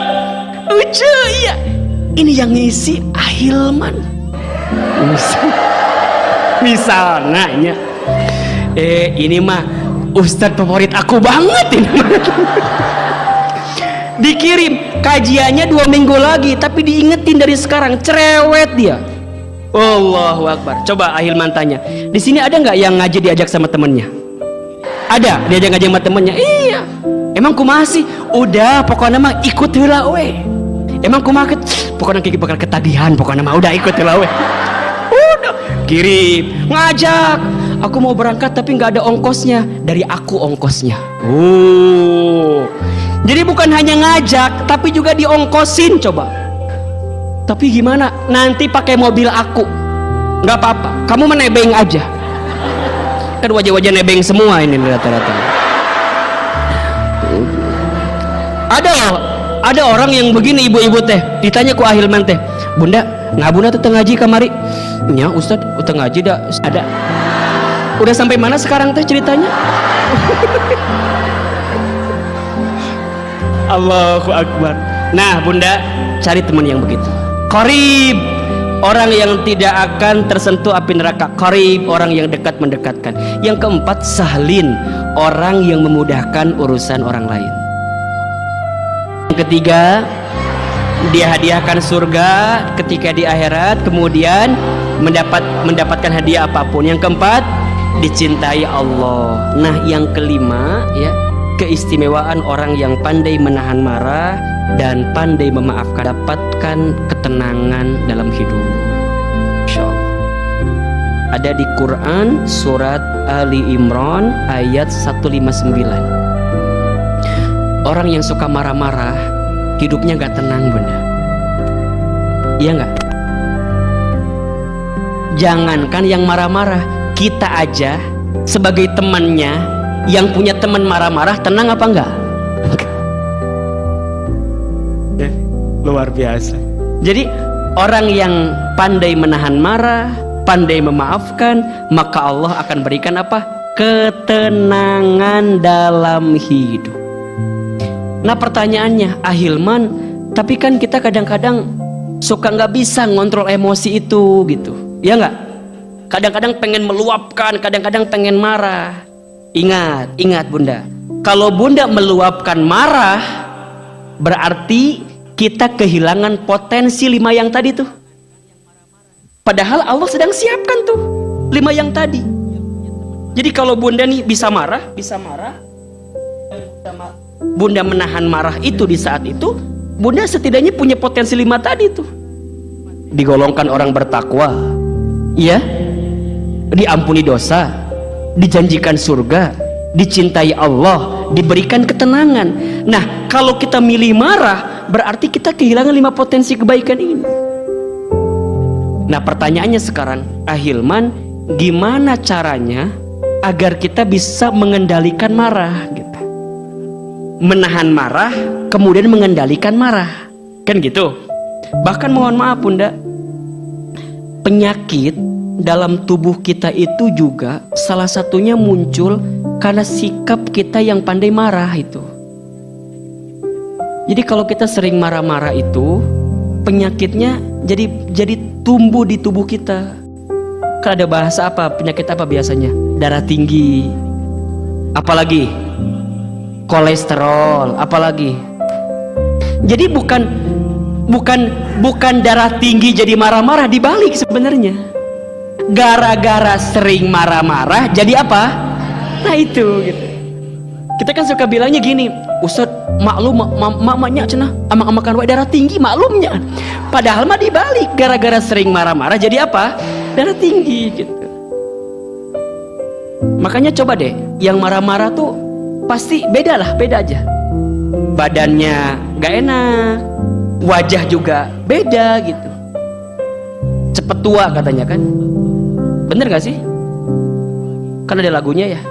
Iya. Ini yang ngisi Ahilman. Misalnya ini mah Ustadz favorit aku banget ini. Dikirim kajiannya 2 minggu lagi, tapi diingetin dari sekarang. Cerewet dia. Allahu Akbar. Coba Ahilman tanya, di sini ada nggak yang ngaji diajak sama temennya? Ada diajak ngaji sama temennya? Iya. Emang kumaha sih? Udah, pokoknya mah ikut heula we. Emang kumaha? Pokoknya kayak bakal ketagihan. Pokoknya mah udah ikut heula we. Udah kirim, ngajak. Aku mau berangkat tapi nggak ada ongkosnya. Dari aku ongkosnya. Jadi bukan hanya ngajak, tapi juga diongkosin. Coba. Tapi gimana? Nanti pakai mobil aku. Nggak apa-apa. Kamu menebeng aja. Kan wajah-wajah nebeng semua ini rata-rata. Ada orang yang begini, ibu-ibu teh. Ditanya ku Ahilman teh, Bunda, ngabuna teh ngaji kamari? Nya Ustad, utang ngaji dah ada. Udah sampai mana sekarang teh ceritanya? Allahu Akbar. Nah Bunda, cari teman yang begitu. Qarib, orang yang tidak akan tersentuh api neraka. Qarib, orang yang dekat mendekatkan. Yang keempat, sahlin, orang yang memudahkan urusan orang lain. Yang ketiga, dia hadiahkan surga ketika di akhirat, kemudian mendapatkan hadiah apapun. Yang keempat, dicintai Allah. Nah yang kelima ya, keistimewaan orang yang pandai menahan marah dan pandai memaafkan, dapatkan ketenangan dalam hidup. Insya Allah. Ada di Quran surat Ali Imran ayat 159. Orang yang suka marah-marah hidupnya gak tenang, Bunda. Iya gak? Jangankan yang marah-marah, kita aja sebagai temannya yang punya teman marah-marah tenang apa enggak? Luar biasa. Jadi orang yang pandai menahan marah, pandai memaafkan, maka Allah akan berikan apa? Ketenangan dalam hidup. Nah pertanyaannya, Ahilman, tapi kan kita kadang-kadang suka nggak bisa ngontrol emosi itu gitu, ya nggak? Kadang-kadang pengen meluapkan, kadang-kadang pengen marah. Ingat Bunda, kalau Bunda meluapkan marah, berarti kita kehilangan potensi 5 yang tadi tuh. Padahal Allah sedang siapkan tuh 5 yang tadi. Jadi kalau Bunda nih bisa marah, Bunda menahan marah itu di saat itu, Bunda setidaknya punya potensi 5 tadi tuh. Digolongkan orang bertakwa, ya, diampuni dosa, dijanjikan surga, dicintai Allah, diberikan ketenangan. Nah, kalau kita milih marah, berarti kita kehilangan 5 potensi kebaikan ini. Nah, pertanyaannya sekarang, Ahilman, gimana caranya agar kita bisa mengendalikan marah gitu? Menahan marah, kemudian mengendalikan marah, kan gitu. Bahkan mohon maaf Bunda, penyakit dalam tubuh kita itu juga salah satunya muncul karena sikap kita yang pandai marah itu. Jadi kalau kita sering marah-marah itu, penyakitnya jadi tumbuh di tubuh kita. Kan ada bahasa apa? Penyakit apa biasanya? Darah tinggi. Apalagi? Kolesterol. Apalagi? Jadi bukan darah tinggi jadi marah-marah, dibalik sebenarnya. Gara-gara sering marah-marah jadi apa? Nah itu gitu. Kita kan suka bilangnya gini, Ustaz, maklum maknya cenah amak-amakan wae darah tinggi maklumnya. Padahal mah dibalik, gara-gara sering marah-marah jadi apa? Darah tinggi gitu. Makanya coba deh, yang marah-marah tuh pasti beda aja. Badannya gak enak, wajah juga beda gitu. Cepet tua katanya kan. Bener gak sih? Kan ada lagunya ya,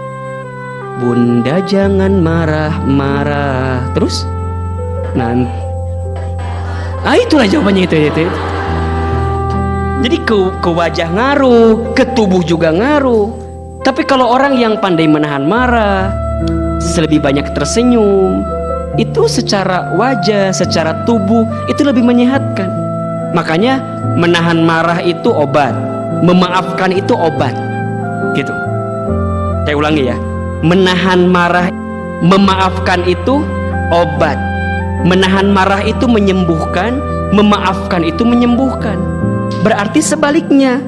Bunda jangan marah-marah terus nanti. Itulah jawabannya itu. Jadi ke wajah ngaruh, ke tubuh juga ngaruh. Tapi kalau orang yang pandai menahan marah, lebih banyak tersenyum, itu secara wajah, secara tubuh itu lebih menyehatkan. Makanya menahan marah itu obat, memaafkan itu obat. Gitu. Saya ulangi ya. Menahan marah, memaafkan itu obat. Menahan marah itu menyembuhkan, memaafkan itu menyembuhkan. Berarti sebaliknya,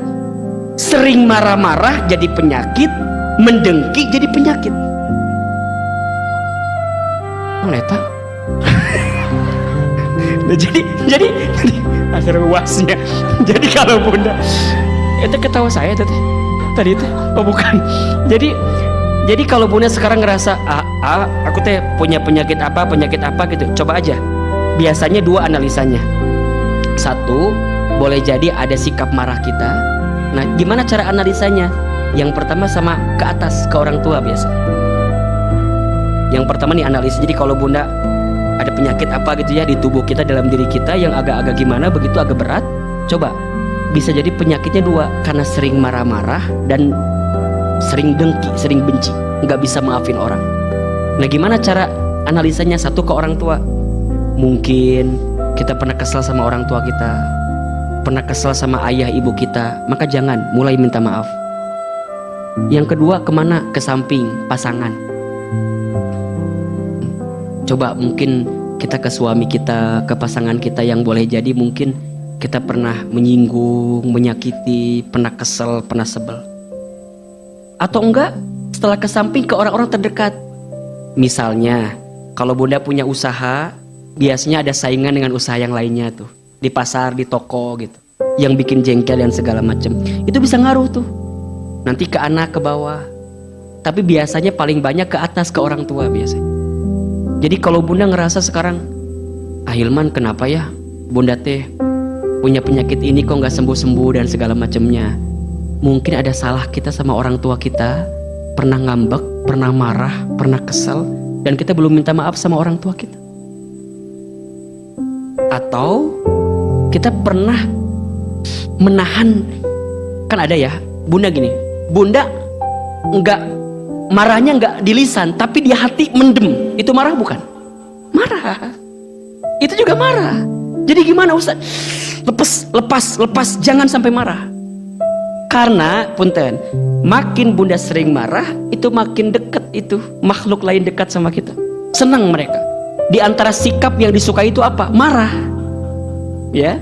sering marah-marah jadi penyakit, mendengki jadi penyakit. Neta. Nah, jadi asal luasnya. Jadi kalau Bunda, itu ketawa saya tadi itu, oh bukan. Jadi kalau Bunda sekarang ngerasa aku teh punya penyakit apa gitu, coba aja. Biasanya 2 analisanya. 1, boleh jadi ada sikap marah kita. Nah, gimana cara analisanya? Yang pertama sama ke atas, ke orang tua biasanya. Yang pertama nih analisa. Jadi kalau Bunda ada penyakit apa gitu ya di tubuh kita, dalam diri kita yang agak-agak gimana, begitu agak berat, coba. Bisa jadi penyakitnya 2, karena sering marah-marah dan sering dengki, sering benci, nggak bisa maafin orang. Nah, gimana cara analisanya? 1, ke orang tua. Mungkin kita pernah kesal sama orang tua kita, pernah kesal sama ayah ibu kita, maka jangan mulai minta maaf. Yang kedua, kemana? Ke samping, pasangan. Coba mungkin kita ke suami kita, ke pasangan kita yang boleh jadi mungkin kita pernah menyinggung, menyakiti, pernah kesel, pernah sebel. Atau enggak, setelah ke samping ke orang-orang terdekat. Misalnya, kalau Bunda punya usaha, biasanya ada saingan dengan usaha yang lainnya tuh. Di pasar, di toko gitu. Yang bikin jengkel dan segala macam. Itu bisa ngaruh tuh. nanti ke anak, ke bawah. Tapi biasanya paling banyak ke atas, ke orang tua biasanya. Jadi kalau bunda ngerasa sekarang, Hilman kenapa ya bunda teh punya penyakit ini kok nggak sembuh-sembuh dan segala macamnya. Mungkin ada salah kita sama orang tua kita, pernah ngambek, pernah marah, pernah kesel, dan kita belum minta maaf sama orang tua kita. Atau kita pernah menahan, kan ada ya bunda gini, bunda nggak marahnya nggak di lisan, tapi di hati mendem. Itu marah bukan? Marah. Itu juga marah. Jadi gimana Ustaz? Lepas, jangan sampai marah. Karena punten, makin bunda sering marah, itu makin dekat itu makhluk lain dekat sama kita. Senang mereka. Di antara sikap yang disukai itu apa? Marah. Ya.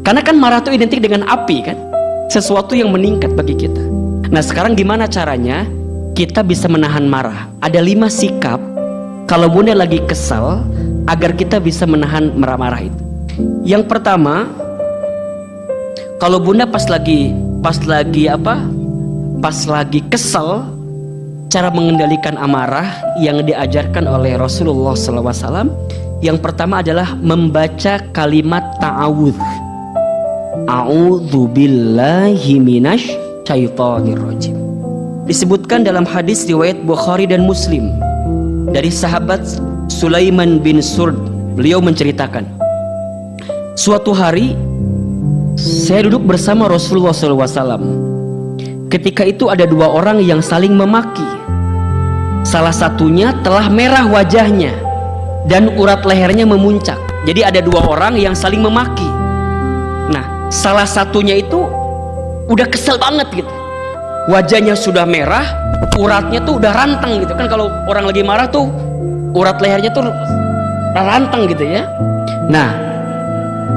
Karena kan marah itu identik dengan api kan? Sesuatu yang meningkat bagi kita. Nah, sekarang gimana caranya kita bisa menahan marah? Ada 5 sikap kalau bunda lagi kesal agar kita bisa menahan marah-marah itu. Yang pertama, kalau bunda pas lagi kesal, cara mengendalikan amarah yang diajarkan oleh Rasulullah SAW, yang pertama adalah membaca kalimat ta'awudz. A'udzu billahi minasy syaithanir rajim. Disebutkan dalam hadis riwayat Bukhari dan Muslim dari sahabat Sulaiman bin Surd. Beliau menceritakan, suatu hari saya duduk bersama Rasulullah SAW. Ketika itu ada 2 orang yang saling memaki. Salah satunya telah merah wajahnya dan urat lehernya memuncak. Jadi ada 2 orang yang saling memaki. Nah, salah satunya itu udah kesel banget gitu. Wajahnya sudah merah, uratnya tuh udah rantang gitu kan. Kalau orang lagi marah tuh urat lehernya tuh rantang gitu ya. Nah,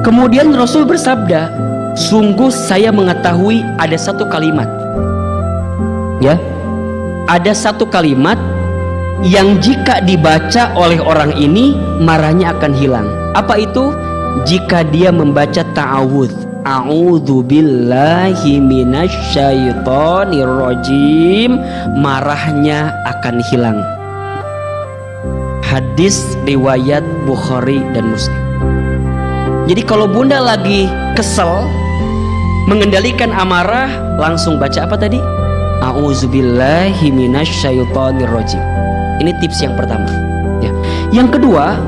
kemudian Rasul bersabda, sungguh saya mengetahui ada satu kalimat, ya, ada satu kalimat yang jika dibaca oleh orang ini marahnya akan hilang. Apa itu? Jika dia membaca ta'awudz, a'udzu billahi minasy syaithanir rajim, marahnya akan hilang. Hadis riwayat Bukhari dan Muslim. Jadi kalau bunda lagi kesel, mengendalikan amarah, langsung baca apa tadi? A'udzubillahi minasyaitonir rajim. Ini tips yang pertama ya. Yang kedua,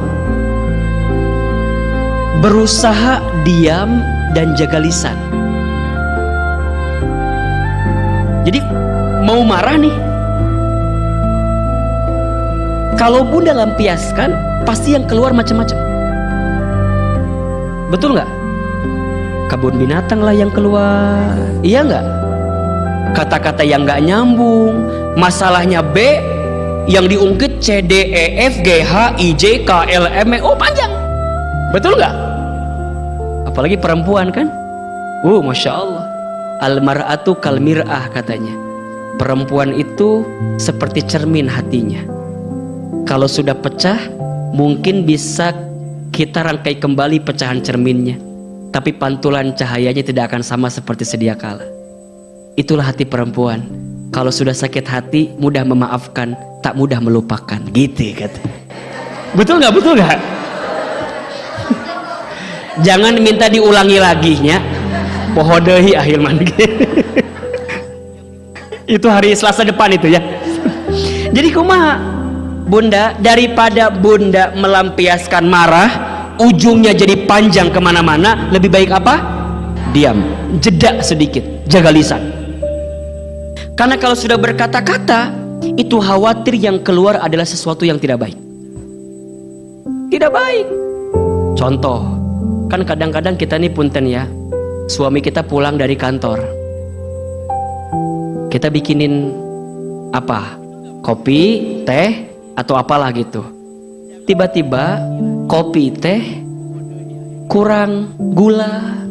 berusaha diam dan jaga lisan. Jadi mau marah nih, kalau bunda lampiaskan, pasti yang keluar macam-macam. Betul nggak? Kebun binatang lah yang keluar, iya nggak? Kata-kata yang nggak nyambung, masalahnya B, yang diungkit C, D, E, F, G, H, I, J, K, L, M, N, O, panjang. Betul nggak? Apalagi perempuan kan? Masya Allah. Al-mar'atu kal mir'ah katanya. Perempuan itu seperti cermin hatinya. Kalau sudah pecah, mungkin bisa kita rangkai kembali pecahan cerminnya, tapi pantulan cahayanya tidak akan sama seperti sedia kala. Itulah hati perempuan. Kalau sudah sakit hati, mudah memaafkan, tak mudah melupakan. Gitu kata. Betul nggak? Betul nggak? Jangan minta diulangi lagi nya. Pohodehi ahilman. Itu hari Selasa depan itu ya. Jadi kumaha bunda, daripada bunda melampiaskan marah, ujungnya jadi panjang kemana-mana, lebih baik apa? Diam, jeda sedikit, jaga lisan. Karena kalau sudah berkata-kata, itu khawatir yang keluar adalah sesuatu yang tidak baik. Tidak baik. Contoh, kan kadang-kadang kita nih punten ya, suami kita pulang dari kantor, kita bikinin apa? Kopi, teh, atau apalah gitu. Tiba-tiba kopi teh kurang gula,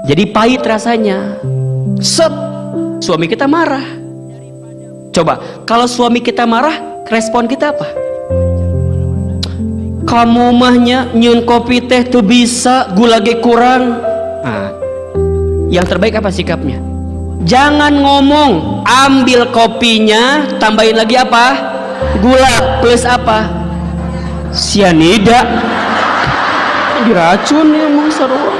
jadi pahit rasanya. Suami kita marah. Coba kalau suami kita marah, respon kita apa? Kamu mahnya nyun kopi teh tuh bisa gula ge kurang. Nah, yang terbaik apa sikapnya? Jangan ngomong, ambil kopinya, tambahin lagi apa? Gula plus apa? Sianida. Diracun ya mau sarua.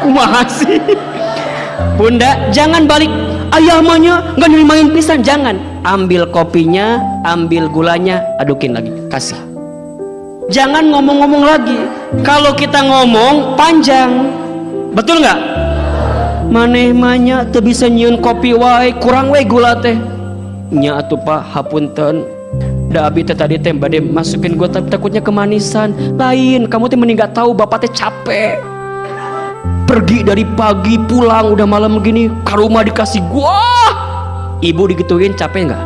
Kumaha sih? Bunda, jangan balik ayamanya nggak nerimain pisan, jangan. Ambil kopinya, ambil gulanya, adukin lagi, kasih. Jangan ngomong-ngomong lagi. Kalau kita ngomong panjang, betul nggak? Maneh manya teu bisa nyieun kopi wae, kurang wae gula teh. Nya atuh Pak, hapunten. Da abi teh tadi teh bade masukin gua tapi takutnya kemanisan. Lain, kamu teh mending gak tahu bapak teh capek. Pergi dari pagi pulang udah malam begini, ke rumah dikasih gua. Ibu digituin capek nggak?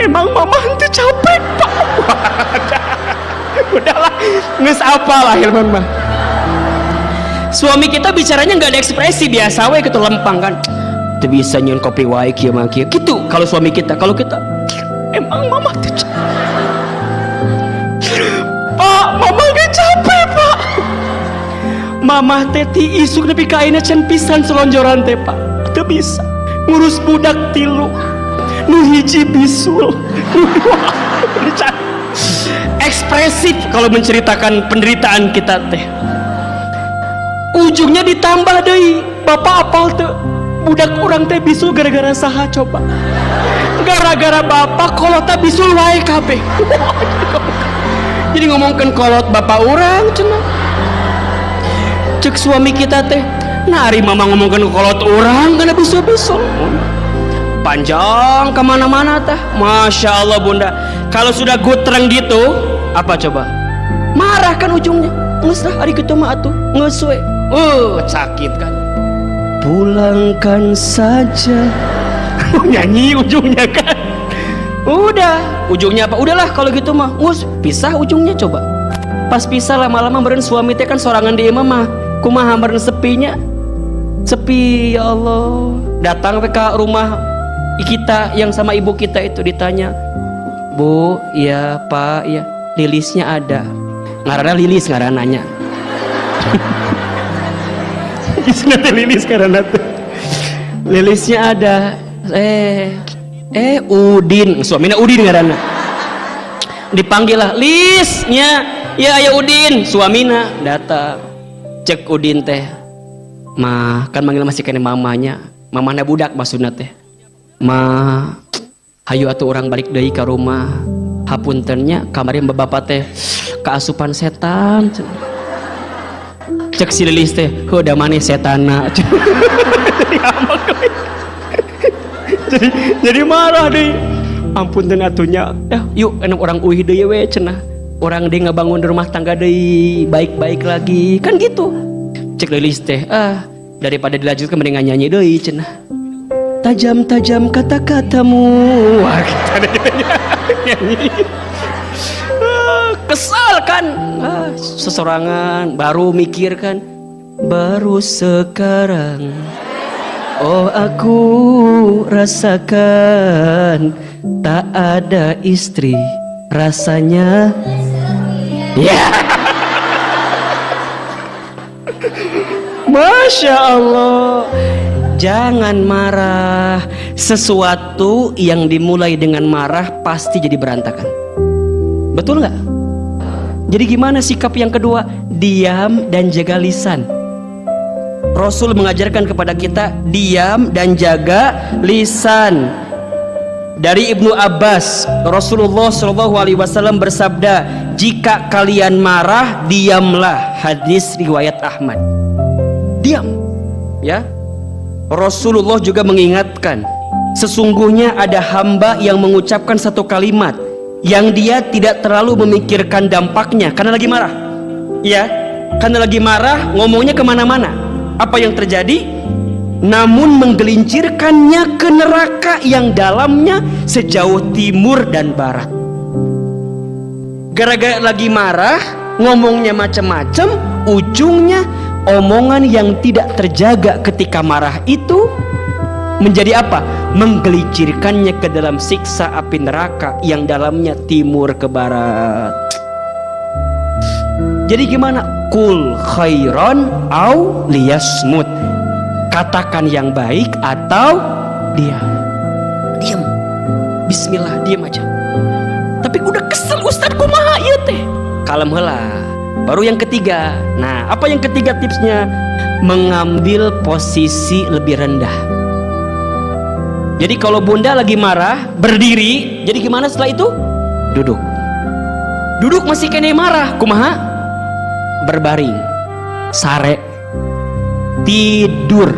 Emang mama teh capek Pak. Udahlah, nges apa lah Hilman mah. Suami kita bicaranya nggak ada ekspresi, biasa we gitu lempang kan. Tuh bisa nyun kopi wae kieu mah kieu. Gitu kalau suami kita. Kalau kita emang mama teh Pak, mama gak capek Pak. Mama teh ti isuk nepi ka ayeuna can pisan selonjoran teh Pak. Teu bisa ngurus budak 3. Nu hiji bisul. Ekspresif kalau menceritakan penderitaan kita teh. Ujungnya ditambah deui. Bapak apal teu? Budak urang teh bisul gara-gara saha coba? Gara-gara bapak kolot teh bisul wae kabeh. Jadi ngomongkeun kolot bapak urang cenah. Cek suami kita teh, nah ari mama ngomongkeun kolot urang kana bisul-bisul. Panjang kemana-mana tah. Masya Allah Bunda. Kalau sudah gutreng gitu, apa coba? Marah kan ujungnya. Nges lah hari gitu mah atuh ngeswe. Sakit kan. Pulangkan saja. Nyanyi ujungnya kan. Udah, ujungnya apa? Udahlah kalau gitu mah. Pisah ujungnya coba. Pas pisah lama-lama meureun suami teh kan sorangan di imam mah. Kumaha meureun sepinya? Sepi ya Allah. Datang ke rumah kita yang sama ibu kita itu ditanya, Bu, iya Pak, iya, lilisnya ada. Ngaranna lilis, ngaranna nanya. Isna teh lilis ngaranna teh. Lilisnya ada. Udin, suamina Udin ngaranna. Dipanggil lah, Lisnya, ya aya Udin, suamina datang. Cek Udin teh, mah kan manggil masih kene mamanya, mamana budak maksudna teh. Ma, hayu atuh orang balik deui ka rumah. Hapuntennya kamari bapak teh keasupan setan. Cek si Lilis teh, heuda maneh setana. jadi marah deh. Ampunten atunya. Yuk enak orang uih deui we cenah. Orang deui ngabangun rumah tangga deui baik-baik lagi. Kan gitu. Cek Lilis teh, daripada dilanjutkan mending nyanyi deui cenah. Tajam-tajam kata-katamu. Wah, kita nyanyi. Kesal kan? Sesorangan baru mikir kan. Baru sekarang oh aku rasakan tak ada istri rasanya. Ya. Masya Allah. Jangan marah. Sesuatu yang dimulai dengan marah pasti jadi berantakan. Betul nggak? Jadi gimana sikap yang kedua? Diam dan jaga lisan. Rasul mengajarkan kepada kita diam dan jaga lisan. Dari Ibnu Abbas, Rasulullah SAW bersabda, jika kalian marah, diamlah. Hadis riwayat Ahmad. Diam, ya. Rasulullah juga mengingatkan, sesungguhnya ada hamba yang mengucapkan satu kalimat yang dia tidak terlalu memikirkan dampaknya karena lagi marah, ya, karena lagi marah ngomongnya kemana-mana. Apa yang terjadi? Namun menggelincirkannya ke neraka yang dalamnya sejauh timur dan barat. Gara-gara lagi marah, ngomongnya macam-macam, ujungnya omongan yang tidak terjaga ketika marah itu menjadi apa? Menggelincirkannya ke dalam siksa api neraka yang dalamnya timur ke barat. Jadi gimana? Kul khairon au liyasmut. Katakan yang baik atau diam. Diam. Bismillah, diam aja. Tapi udah kesel Ustaz, kumaha ieu teh? Kalem heula. Baru yang ketiga. Nah, apa yang ketiga tipsnya? Mengambil posisi lebih rendah. Jadi kalau bunda lagi marah, berdiri. Jadi gimana setelah itu? Duduk. Duduk masih kene marah, kumaha? Berbaring. Sare. Tidur.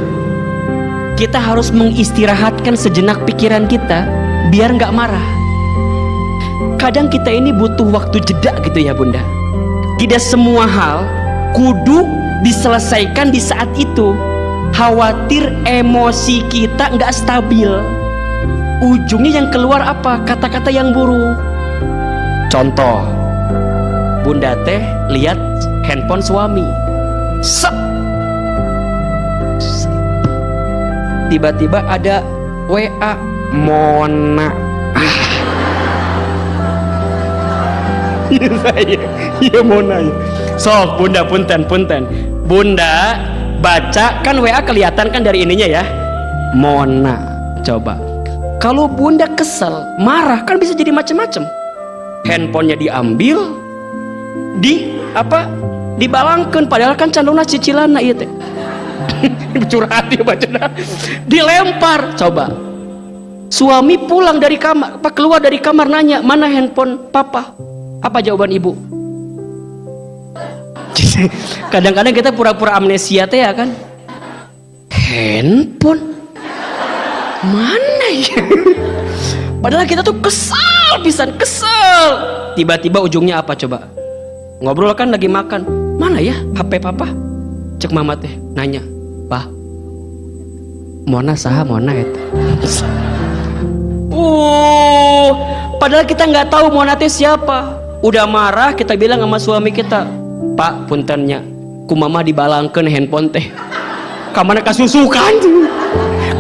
Kita harus mengistirahatkan sejenak pikiran kita biar nggak marah. Kadang kita ini butuh waktu jeda gitu ya bunda. Tidak semua hal kudu diselesaikan di saat itu. Khawatir emosi kita nggak stabil. Ujungnya yang keluar apa? Kata-kata yang buruk. Contoh, bunda teh lihat handphone suami. Sep. Tiba-tiba ada WA Mona. Iya Mona. Sok bunda punten. Bunda baca kan WA kelihatan kan dari ininya ya. Mona. Coba. Kalau bunda kesel, marah kan bisa jadi macam-macam. Handphonenya diambil, dibalangkeun padahal kan candona cicilanna ieu teh. Curhat dia baca, dilempar. Coba suami pulang dari kamar, keluar dari kamar nanya, mana handphone papa? Apa jawaban ibu? Kadang-kadang kita pura-pura amnesia teh ya kan, handphone mana ya? Padahal kita tuh kesal pisan, kesel. Tiba-tiba ujungnya apa coba? Ngobrol kan lagi makan, mana ya HP papa? Cek mama teh nanya, Pak, Mona saha Mona eta? Padahal kita nggak tahu Mona teh siapa. Udah marah kita bilang sama suami kita, Pak puntennya, ku mama dibalangkeun handphone teh. Kamana kasusukan?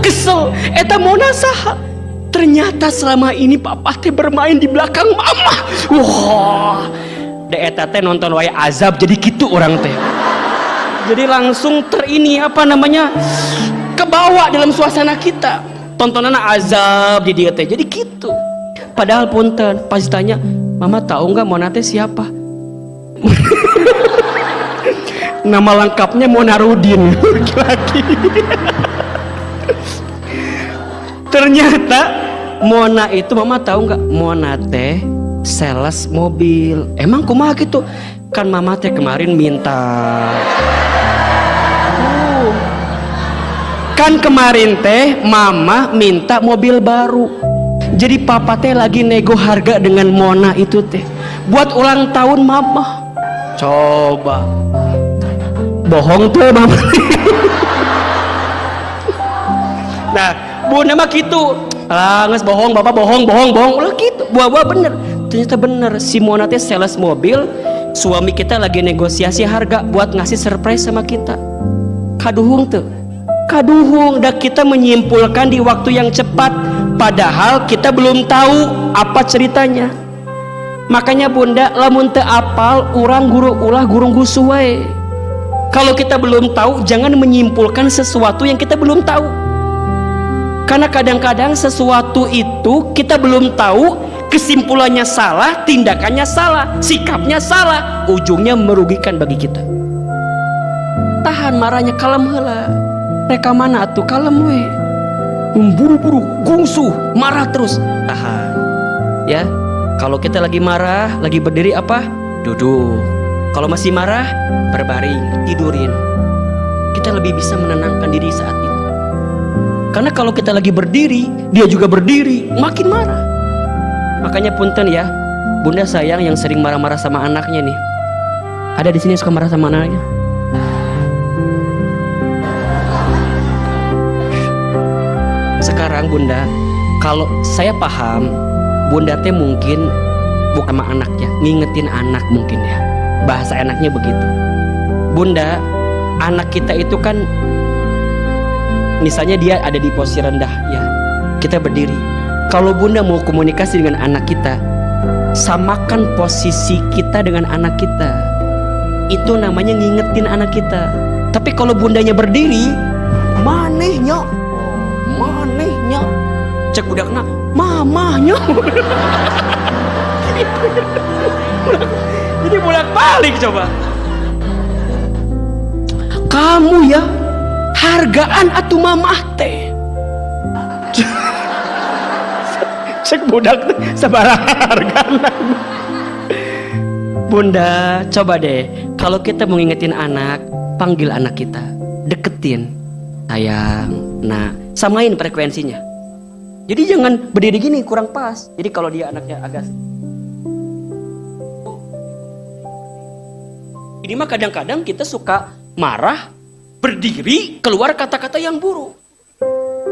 Kesel, eta Mona saha? Ternyata selama ini papa teh bermain di belakang mama. Wah, da eta teh nonton wae azab jadi gitu orang teh. Jadi langsung kebawa dalam suasana kita, tontonan azab di dia teh jadi gitu. Padahal punten pas ditanya, mama tahu nggak Mona teh siapa? Nama lengkapnya Mona Rudin, laki-laki. Ternyata Mona itu mama tahu nggak? Mona teh sales mobil. Emang kumaha gitu? Kan mama teh kemarin minta. Kan kemarin teh mama minta mobil baru. Jadi papa teh lagi nego harga dengan Mona itu teh buat ulang tahun mama. Coba bohong tuh mama. Nah bunda mah gitu, nges bohong bapak bohong ulah gitu. Buah bener. Ternyata bener si Mona teh sales mobil. Suami kita lagi negosiasi harga buat ngasih surprise sama kita. Kaduhung tuh. Kaduhung, dah kita menyimpulkan di waktu yang cepat, padahal kita belum tahu apa ceritanya. Makanya bunda, lamun teu apal, urang guru ulah gurung gusu wae. Kalau kita belum tahu, jangan menyimpulkan sesuatu yang kita belum tahu. Karena kadang-kadang sesuatu itu kita belum tahu, kesimpulannya salah, tindakannya salah, sikapnya salah, ujungnya merugikan bagi kita. Tahan marahnya, kalem heula. Reka mana atuh kalem we. Buru-buru, gungsuh, marah terus. Tahan. Ya. Kalau kita lagi marah, lagi berdiri apa? Duduk. Kalau masih marah, berbaring, tidurin. Kita lebih bisa menenangkan diri saat itu. Karena kalau kita lagi berdiri, dia juga berdiri, makin marah. Makanya punten ya, bunda sayang yang sering marah-marah sama anaknya nih. Ada di sini suka marah sama anaknya? Sekarang bunda, kalau saya paham, bunda teh mungkin bukan sama anaknya, ngingetin anak mungkin ya. Bahasa enaknya begitu. Bunda, anak kita itu kan, misalnya dia ada di posisi rendah ya, kita berdiri. Kalau bunda mau komunikasi dengan anak kita, samakan posisi kita dengan anak kita. Itu namanya ngingetin anak kita. Tapi kalau bundanya berdiri, manehnya, manehnya, cek budakna, mamahnya. Jadi bolak balik coba. Kamu ya hargaan atuh mamah teh. Cek budak teh sabaraha hargana. Bunda, coba deh, kalau kita mau ngingetin anak, panggil anak kita, deketin, sayang, nah, samain frekuensinya. Jadi jangan berdiri gini, kurang pas. Jadi kalau dia anaknya agak, ini mah kadang-kadang kita suka marah, berdiri, keluar kata-kata yang buruk.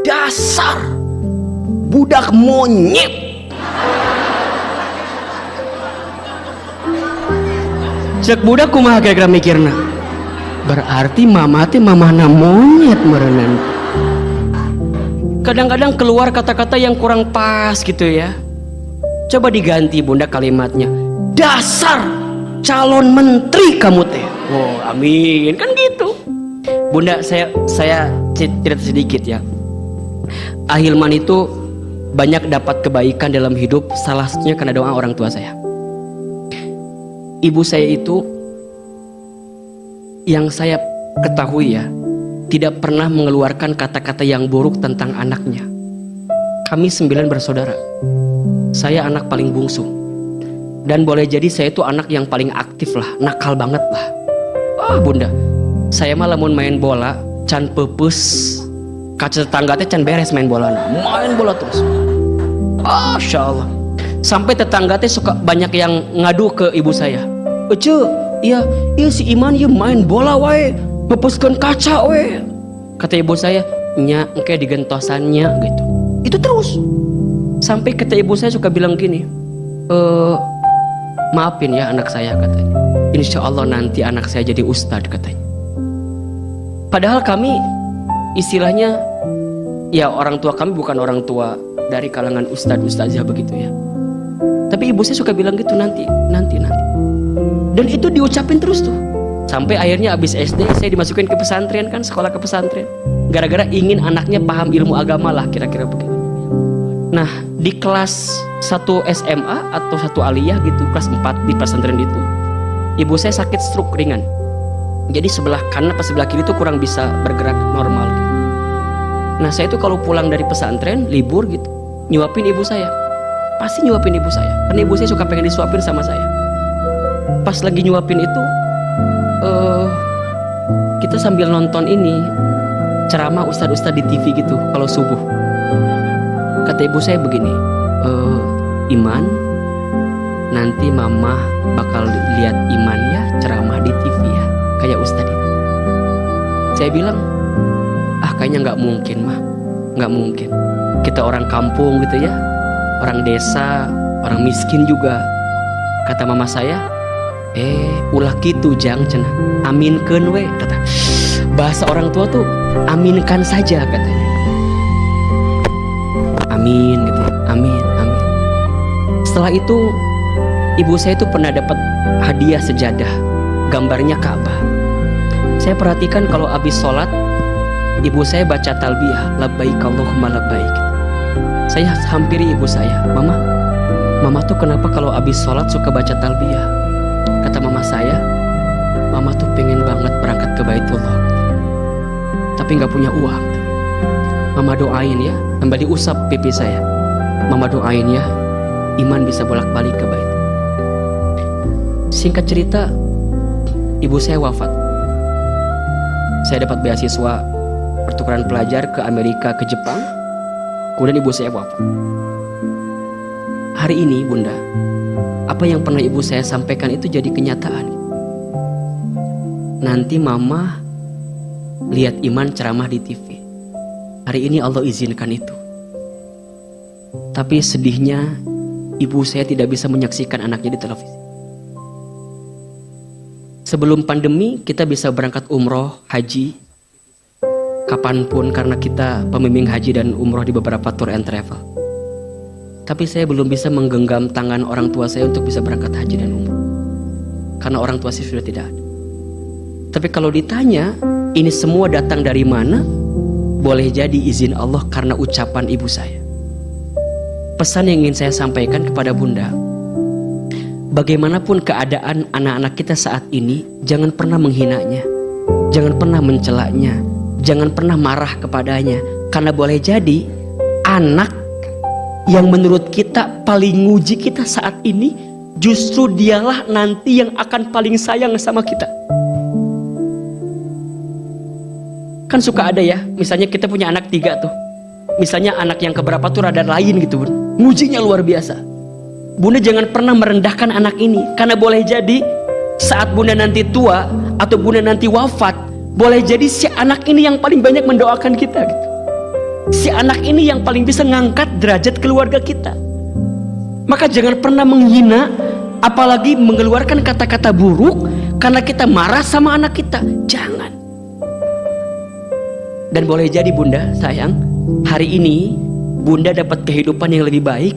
Dasar budak monyet. Cek budak kumaha kira-kira mikirna, berarti mama teh mamahna monyet merenan. Kadang-kadang keluar kata-kata yang kurang pas gitu ya. Coba diganti bunda kalimatnya, dasar calon menteri kamu teh. Wow, amin, kan gitu. Bunda, saya cerita sedikit ya. Ahilman itu banyak dapat kebaikan dalam hidup, salah satunya karena doa orang tua saya. Ibu saya itu, yang saya ketahui ya, tidak pernah mengeluarkan kata-kata yang buruk tentang anaknya. Kami 9 bersaudara. Saya anak paling bungsu. Dan boleh jadi saya itu anak yang paling aktif lah, nakal banget lah. Wah bunda, saya mah lamun main bola, can pepes, kaca tetangga teh can beres main bola terus. Masya Allah. Sampai tetangga teh suka banyak yang ngadu ke ibu saya. Ece, iya si Iman ya main bola wae, ngepuskeun kaca wae. Kata ibu saya, nya engke digentosannya gitu. Itu terus. Sampai kata ibu saya suka bilang gini, maafin ya anak saya katanya. Insya Allah nanti anak saya jadi ustadz katanya. Padahal kami istilahnya, ya orang tua kami bukan orang tua dari kalangan ustadzah begitu ya. Tapi ibu saya suka bilang gitu, nanti. Dan itu diucapin terus tuh. Sampai akhirnya abis SD saya dimasukin ke pesantren kan, sekolah ke pesantren. Gara-gara ingin anaknya paham ilmu agama lah, kira-kira begitu. Nah, di kelas 1 SMA atau 1 aliyah gitu, kelas 4 di pesantren itu, ibu saya sakit stroke ringan. Jadi sebelah kanan pas sebelah kiri tuh kurang bisa bergerak normal gitu. Nah, saya tuh kalau pulang dari pesantren, libur gitu, nyuapin ibu saya. Pasti nyuapin ibu saya, karena ibu saya suka pengen disuapin sama saya. Pas lagi nyuapin itu, kita sambil nonton ini ceramah ustadz-ustadz di TV gitu kalau subuh. Kata ibu saya begini, Iman, nanti mama bakal lihat Iman ya ceramah di TV ya, kayak ustadz itu. Saya bilang, kayaknya nggak mungkin mah, nggak mungkin. Kita orang kampung gitu ya, orang desa, orang miskin juga. Kata mama saya, ulah gitu jang cenah, aminkeun we kata. Bahasa orang tua tuh aminkan saja katanya. Amin gitu, amin. Setelah itu ibu saya itu pernah dapat hadiah sejadah, gambarnya Ka'bah. Saya perhatikan kalau habis sholat, ibu saya baca talbiyah, labbaik Allahumma labbaik. Saya hampiri ibu saya, mama tuh kenapa kalau habis sholat suka baca talbiyah? Kata mama saya, mama tuh pengen banget berangkat ke Baitullah, tapi nggak punya uang. Mama doain ya, sambil diusap pipi saya. Mama doain ya, Iman bisa bolak-balik ke Bait. Singkat cerita, ibu saya wafat. Saya dapat beasiswa pertukaran pelajar ke Amerika, ke Jepang. Kemudian ibu saya wafat. Hari ini bunda, apa yang pernah ibu saya sampaikan itu jadi kenyataan. Nanti mama lihat Iman ceramah di TV. Hari ini Allah izinkan itu. Tapi sedihnya ibu saya tidak bisa menyaksikan anaknya di televisi. Sebelum pandemi kita bisa berangkat umroh, haji kapanpun karena kita pembimbing haji dan umroh di beberapa tour and travel. Tapi saya belum bisa menggenggam tangan orang tua saya untuk bisa berangkat haji dan umroh, karena orang tua saya sudah tidak ada. Tapi kalau ditanya ini semua datang dari mana, boleh jadi izin Allah karena ucapan ibu saya. Pesan yang ingin saya sampaikan kepada bunda, bagaimanapun keadaan anak-anak kita saat ini, jangan pernah menghinanya, jangan pernah mencelaknya, jangan pernah marah kepadanya. Karena boleh jadi anak yang menurut kita paling nguji kita saat ini, justru dialah nanti yang akan paling sayang sama kita. Kan suka ada ya, misalnya kita punya anak 3 tuh, misalnya anak yang keberapa tuh rada lain gitu bun, ngujinya luar biasa. Bunda jangan pernah merendahkan anak ini, karena boleh jadi saat bunda nanti tua atau bunda nanti wafat, boleh jadi si anak ini yang paling banyak mendoakan kita gitu. Si anak ini yang paling bisa ngangkat derajat keluarga kita. Maka jangan pernah menghina, apalagi mengeluarkan kata-kata buruk karena kita marah sama anak kita. Jangan. Dan boleh jadi bunda sayang, hari ini bunda dapat kehidupan yang lebih baik,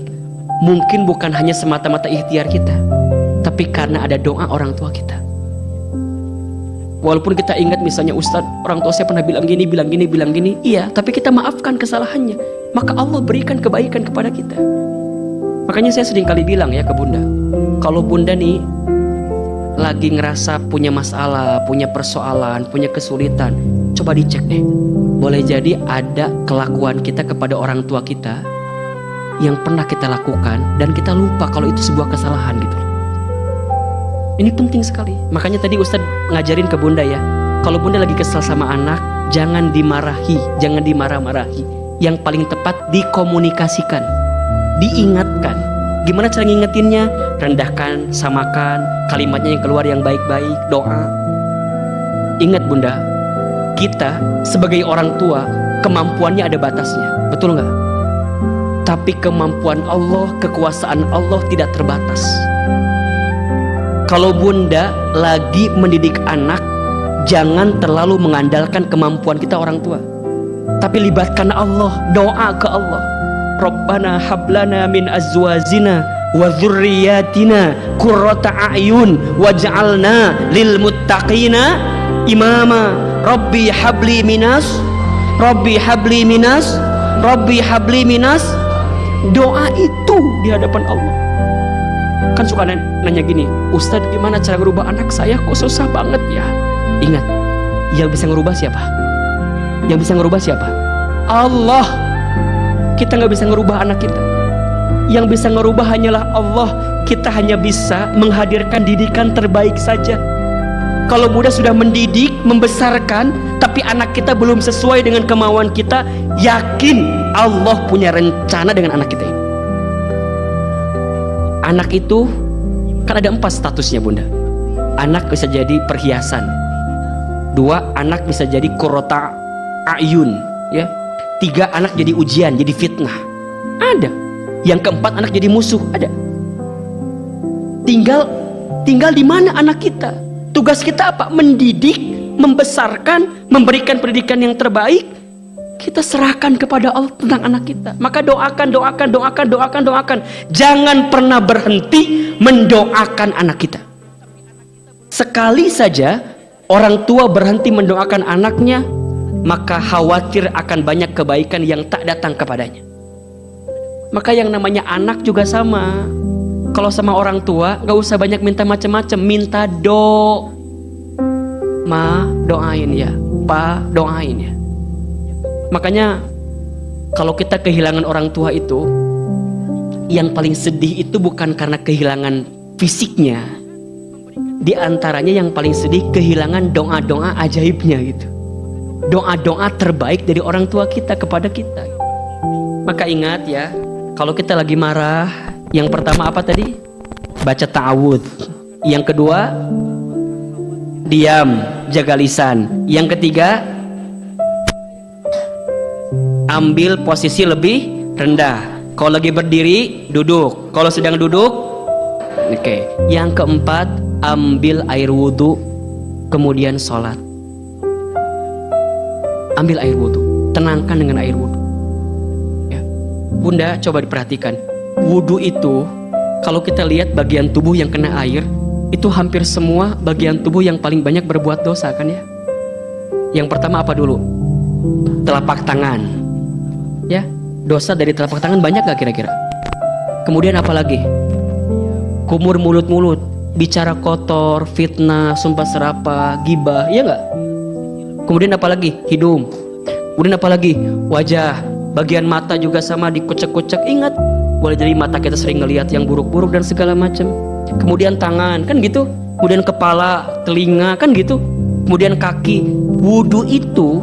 mungkin bukan hanya semata-mata ikhtiar kita, tapi karena ada doa orang tua kita. Walaupun kita ingat misalnya Ustadz, orang tua saya pernah bilang gini, iya, tapi kita maafkan kesalahannya, maka Allah berikan kebaikan kepada kita. Makanya saya sering kali bilang ya ke bunda, kalau bunda nih lagi ngerasa punya masalah, punya persoalan, punya kesulitan, coba dicek deh. Boleh jadi ada kelakuan kita kepada orang tua kita yang pernah kita lakukan dan kita lupa kalau itu sebuah kesalahan gitu. Ini penting sekali. Makanya tadi Ustadz ngajarin ke bunda ya, kalau bunda lagi kesal sama anak, jangan dimarahi, jangan dimarah-marahi. Yang paling tepat dikomunikasikan, diingatkan. Gimana cara ngingetinnya? Rendahkan, samakan, kalimatnya yang keluar yang baik-baik, doa. Ingat bunda, kita sebagai orang tua kemampuannya ada batasnya, betul nggak? Tapi kemampuan Allah, kekuasaan Allah tidak terbatas. Kalau bunda lagi mendidik anak, jangan terlalu mengandalkan kemampuan kita orang tua, tapi libatkan Allah, doa ke Allah. Rabbana hablana min azwajina wa dzurriyyatina qurrata a'yun waj'alna lil muttaqina imama. Rabbi habli minas, Rabbi habli minas, Rabbi habli minas. Doa itu di hadapan Allah. Kan suka nanya gini, Ustadz gimana cara ngerubah anak saya, kok susah banget ya? Ingat, yang bisa ngerubah siapa? Yang bisa ngerubah siapa? Allah. Kita nggak bisa ngerubah anak kita. Yang bisa ngerubah hanyalah Allah. Kita hanya bisa menghadirkan didikan terbaik saja. Kalau bunda sudah mendidik, membesarkan, tapi anak kita belum sesuai dengan kemauan kita, yakin Allah punya rencana dengan anak kita ini. Anak itu kan ada 4 statusnya bunda. Anak bisa jadi perhiasan, 2 anak bisa jadi qurrata a'yun, ya. 3 anak jadi ujian, jadi fitnah, ada. Yang keempat anak jadi musuh, ada. Tinggal di mana anak kita. Tugas kita apa? Mendidik, membesarkan, memberikan pendidikan yang terbaik. Kita serahkan kepada Allah tentang anak kita. Maka doakan. Jangan pernah berhenti mendoakan anak kita. Sekali saja orang tua berhenti mendoakan anaknya, maka khawatir akan banyak kebaikan yang tak datang kepadanya. Maka yang namanya anak juga sama. Kalau sama orang tua gak usah banyak minta macam-macam, minta Ma doain ya, Pa doain ya. Makanya kalau kita kehilangan orang tua itu, yang paling sedih itu bukan karena kehilangan fisiknya. Di antaranya yang paling sedih kehilangan doa-doa ajaibnya gitu. Doa-doa terbaik dari orang tua kita kepada kita. Maka ingat ya, kalau kita lagi marah, yang pertama apa tadi? Baca ta'awudz. Yang kedua, diam, jaga lisan. Yang ketiga, ambil posisi lebih rendah. Kalau lagi berdiri, duduk. Kalau sedang duduk, oke. Yang keempat, ambil air wudhu, kemudian sholat. Ambil air wudhu, tenangkan dengan air wudhu. Ya. Bunda coba diperhatikan, wudhu itu kalau kita lihat bagian tubuh yang kena air, itu hampir semua bagian tubuh yang paling banyak berbuat dosa kan ya. Yang pertama apa dulu? Telapak tangan. Ya, dosa dari telapak tangan banyak gak kira-kira? Kemudian apa lagi? Kumur mulut-mulut, bicara kotor, fitnah, sumpah serapah, gibah, iya gak? Kemudian apa lagi? Hidung. Kemudian apa lagi? Wajah. Bagian mata juga sama, dikucek-kucek. Ingat, boleh jadi mata kita sering ngelihat yang buruk-buruk dan segala macam. Kemudian tangan, kan gitu. Kemudian kepala, telinga, kan gitu. Kemudian kaki. Wudu itu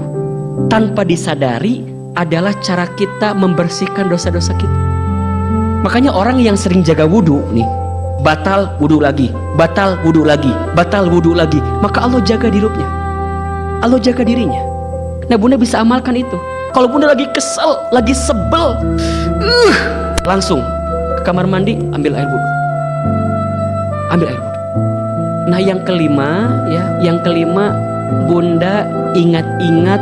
tanpa disadari adalah cara kita membersihkan dosa-dosa kita. Makanya orang yang sering jaga wudu nih, batal wudu lagi, batal wudu lagi, batal wudu lagi, maka Allah jaga dirupnya, Allah jaga dirinya. Nah bunda bisa amalkan itu. Kalau bunda lagi kesel, lagi sebel, langsung ke kamar mandi, ambil air wudu, ambil air wudu. Nah yang kelima ya, yang kelima, bunda ingat-ingat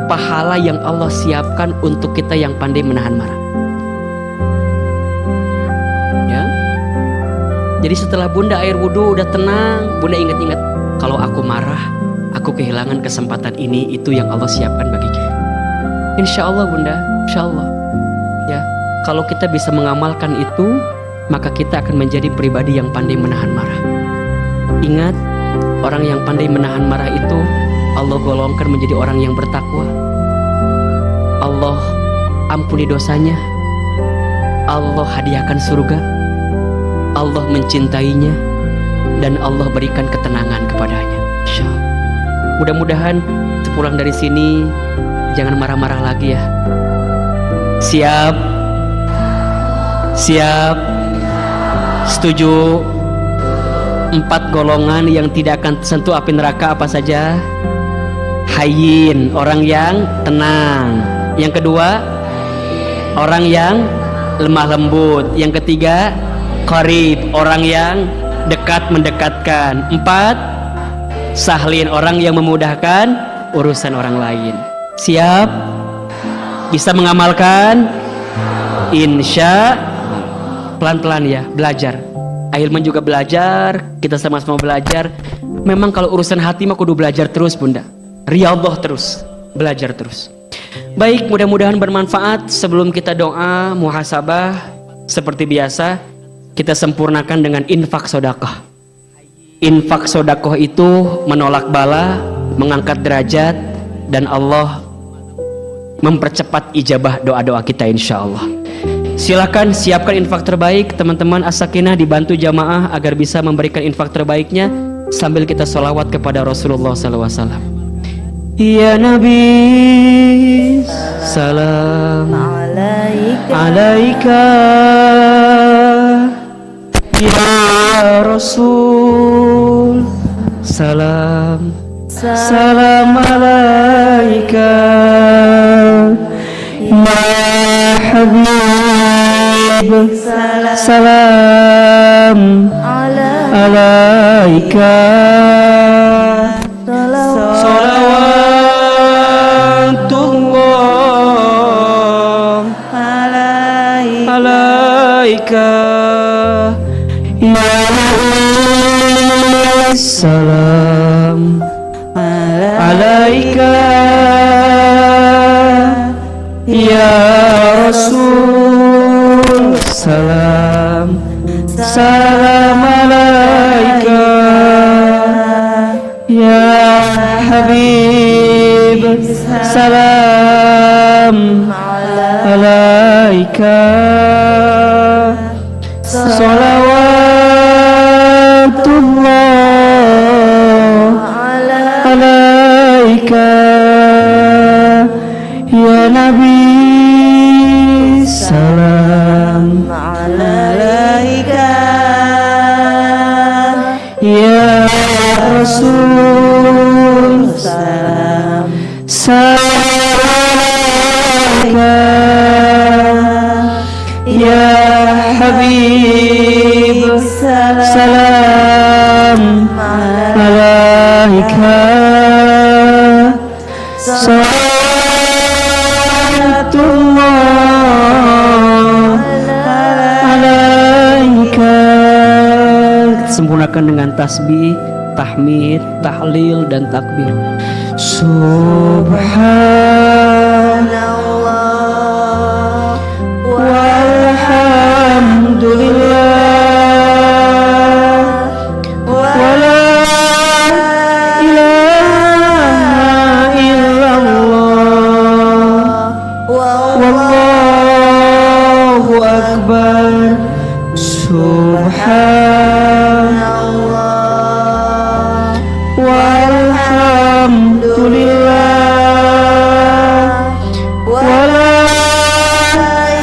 pahala yang Allah siapkan untuk kita yang pandai menahan marah. Ya. Jadi setelah bunda air wudu udah tenang, bunda ingat-ingat, kalau aku marah, aku kehilangan kesempatan ini, itu yang Allah siapkan bagi kita. Insya Allah bunda, insya Allah. Ya, kalau kita bisa mengamalkan itu, maka kita akan menjadi pribadi yang pandai menahan marah. Ingat, orang yang pandai menahan marah itu Allah golongkan menjadi orang yang bertakwa. Allah ampuni dosanya, Allah hadiahkan surga, Allah mencintainya, dan Allah berikan ketenangan kepadanya. Insyaallah. Mudah-mudahan sepulang dari sini jangan marah-marah lagi ya. Siap? Siap? Setuju? 4 golongan yang tidak akan tersentuh api neraka apa saja? Hayyin, orang yang tenang. Yang kedua, orang yang lemah lembut. Yang ketiga, qarib, orang yang dekat mendekatkan. 4, sahlin, orang yang memudahkan urusan orang lain. Siap? Bisa mengamalkan? Insya. Pelan-pelan ya, belajar. Ahilman juga belajar, kita sama-sama belajar. Memang kalau urusan hati mah kudu belajar terus bunda. Riyadhah terus, belajar terus. Baik, mudah-mudahan bermanfaat. Sebelum kita doa muhasabah, seperti biasa kita sempurnakan dengan infak sedekah. Infak sedekah itu menolak bala, mengangkat derajat, dan Allah mempercepat ijabah doa-doa kita insyaallah. Silakan siapkan infak terbaik, teman-teman as-sakinah dibantu jamaah agar bisa memberikan infak terbaiknya sambil kita sholawat kepada Rasulullah SAW. Ya Nabi, salam alaika. Ya Rasul, salam alaika. Ya Habib, salam alaika. Salawatullah alaika. Ya salam alaika. Ya Rasul, salam alaika. Ya Habib, salam alaika. Salawatullah alaika. Ya Nabi, salam alaika. Ya Rasul, salam alaika. Ya Habib, salam alaika. Sempurnakan sempurnakan dengan tasbih, tahmid, tahlil, dan takbir. Subhanallah walhamdulillah wala ilaha illallah wallahu akbar. Subhanallah walhamdulillah wala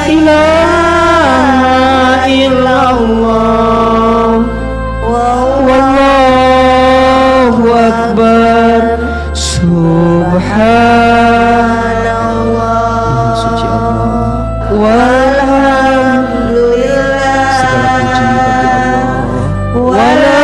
ilaha illallah wallahu akbar. Subhanallah, suci Allah, walhamdulillah, segala puji bagi Allah, wala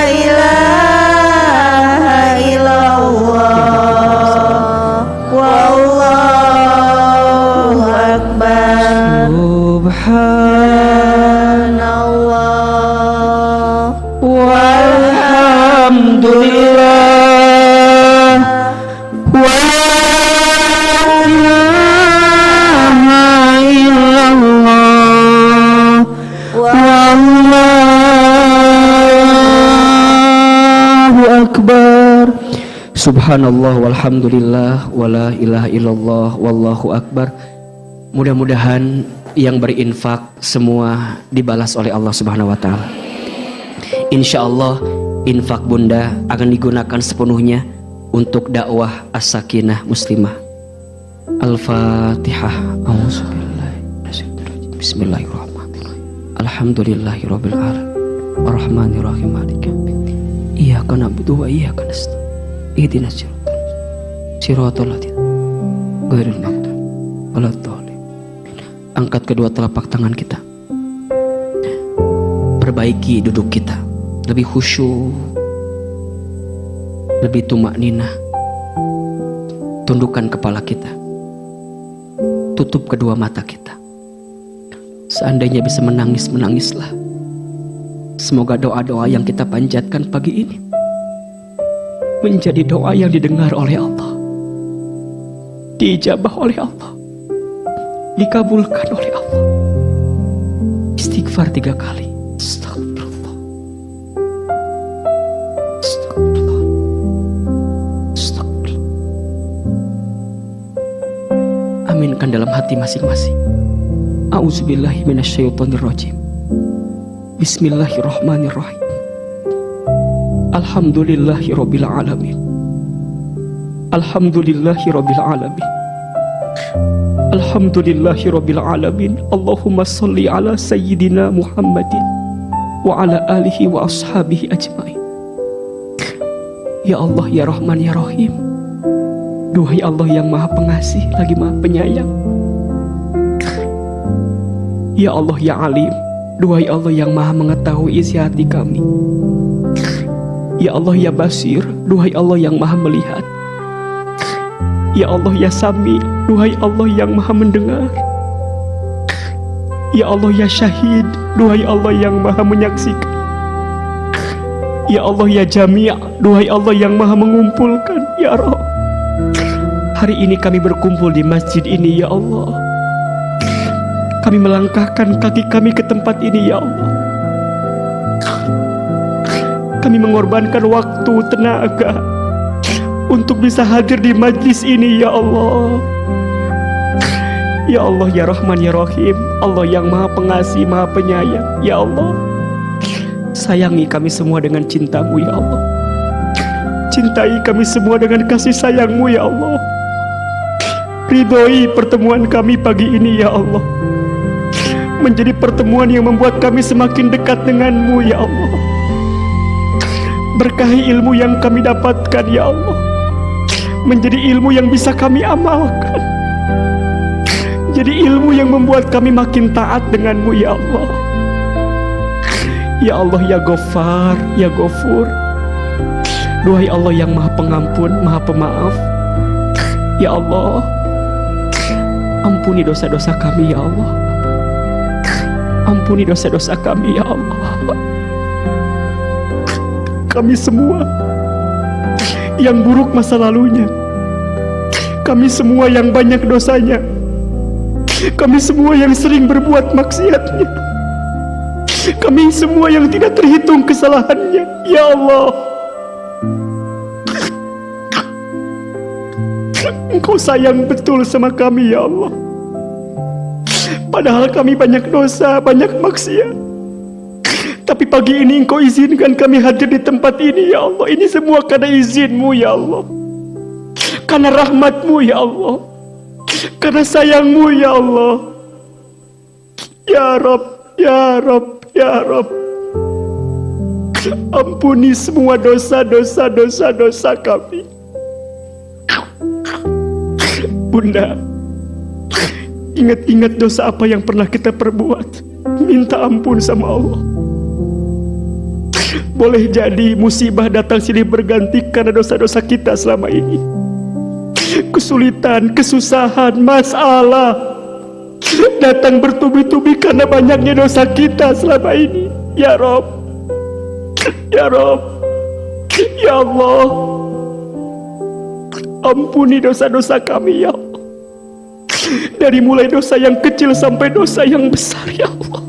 ilaha illallah, wallahu akbar. Subhanallah walhamdulillah wala ilaha illallah wallahu akbar. Subhanallah walhamdulillah wala ilaha illallah wallahu akbar. Mudah-mudahan yang berinfak semua dibalas oleh Allah Subhanahu wa taala. Insyaallah infak Bunda akan digunakan sepenuhnya untuk dakwah as-sakinah muslimah. Al-Fatihah. Bismillahirrahmanirrahim. Alhamdulillahirabbil alamin. Arrahmanirrahim. Maliki yaumiddin. Iyyaka na'budu wa iyyaka nasta'in. Ihdinas siratal ladzina ghairil maghdubi waladdallin. Angkat kedua telapak tangan kita. Perbaiki duduk kita. Lebih khusyuk, lebih tumakninah. Tundukkan kepala kita. Tutup kedua mata kita. Seandainya bisa menangis, menangislah. Semoga doa-doa yang kita panjatkan pagi ini menjadi doa yang didengar oleh Allah, diijabah oleh Allah, dikabulkan oleh Allah. Istighfar 3 kali. Astagfirullah, astagfirullah, astagfirullah. Aminkan dalam hati masing-masing. A'udzubillahi minasyaitonirrajim. Bismillahirrahmanirrahim. Alhamdulillahirabbil alamin. Alhamdulillahirabbil alamin. Alhamdulillahirabbil alamin. Allahumma shalli ala sayyidina Muhammadin wa ala alihi wa ashabihi ajmain. Ya Allah, ya Rahman, ya Rahim. Duhai Allah yang Maha Pengasih lagi Maha Penyayang. Ya Allah, ya Alim. Duhai Allah yang Maha mengetahui isi hati kami. Ya Allah, ya Basir. Duhai Allah yang Maha melihat. Ya Allah, ya Sami. Duhai Allah yang Maha mendengar. Ya Allah, ya Syahid. Duhai Allah yang Maha menyaksikan. Ya Allah, ya Jami'. Duhai Allah yang Maha mengumpulkan. Ya Rabb, hari ini kami berkumpul di masjid ini, ya Allah. Kami melangkahkan kaki kami ke tempat ini, ya Allah. Kami mengorbankan waktu, tenaga untuk bisa hadir di majlis ini, ya Allah. Ya Allah, ya Rahman, ya Rahim. Allah yang Maha Pengasih, Maha Penyayang. Ya Allah, sayangi kami semua dengan cinta-Mu, ya Allah. Cintai kami semua dengan kasih sayang-Mu, ya Allah. Ridhoi pertemuan kami pagi ini, ya Allah. Menjadi pertemuan yang membuat kami semakin dekat dengan-Mu, ya Allah. Berkahi ilmu yang kami dapatkan, ya Allah, menjadi ilmu yang bisa kami amalkan. Jadi ilmu yang membuat kami makin taat dengan-Mu, ya Allah. Ya Allah, ya Ghaffar, ya Ghafur. Duhai Allah yang Maha Pengampun, Maha Pemaaf. Ya Allah, ampuni dosa-dosa kami, ya Allah. Ampuni dosa-dosa kami, ya Allah. kami semua yang buruk masa lalunya, kami semua yang banyak dosanya, kami semua yang sering berbuat maksiatnya, kami semua yang tidak terhitung kesalahannya. Ya Allah, Engkau sayang betul sama kami ya Allah. Padahal kami banyak dosa, banyak maksiat, tapi pagi ini Engkau izinkan kami hadir di tempat ini ya Allah. Ini semua karena izin-Mu ya Allah, karena rahmat-Mu ya Allah, karena sayang-Mu ya Allah. Ya Rabb, ya Rabb, ya Rabb, ampuni semua dosa kami. Bunda, ingat-ingat dosa apa yang pernah kita perbuat, minta ampun sama Allah. Boleh jadi musibah datang silih berganti karena dosa-dosa kita selama ini. Kesulitan, kesusahan, masalah datang bertubi-tubi karena banyaknya dosa kita selama ini. Ya Rabb, ya Rabb, ya Allah, ampuni dosa-dosa kami ya Allah. Dari mulai dosa yang kecil sampai dosa yang besar ya Allah.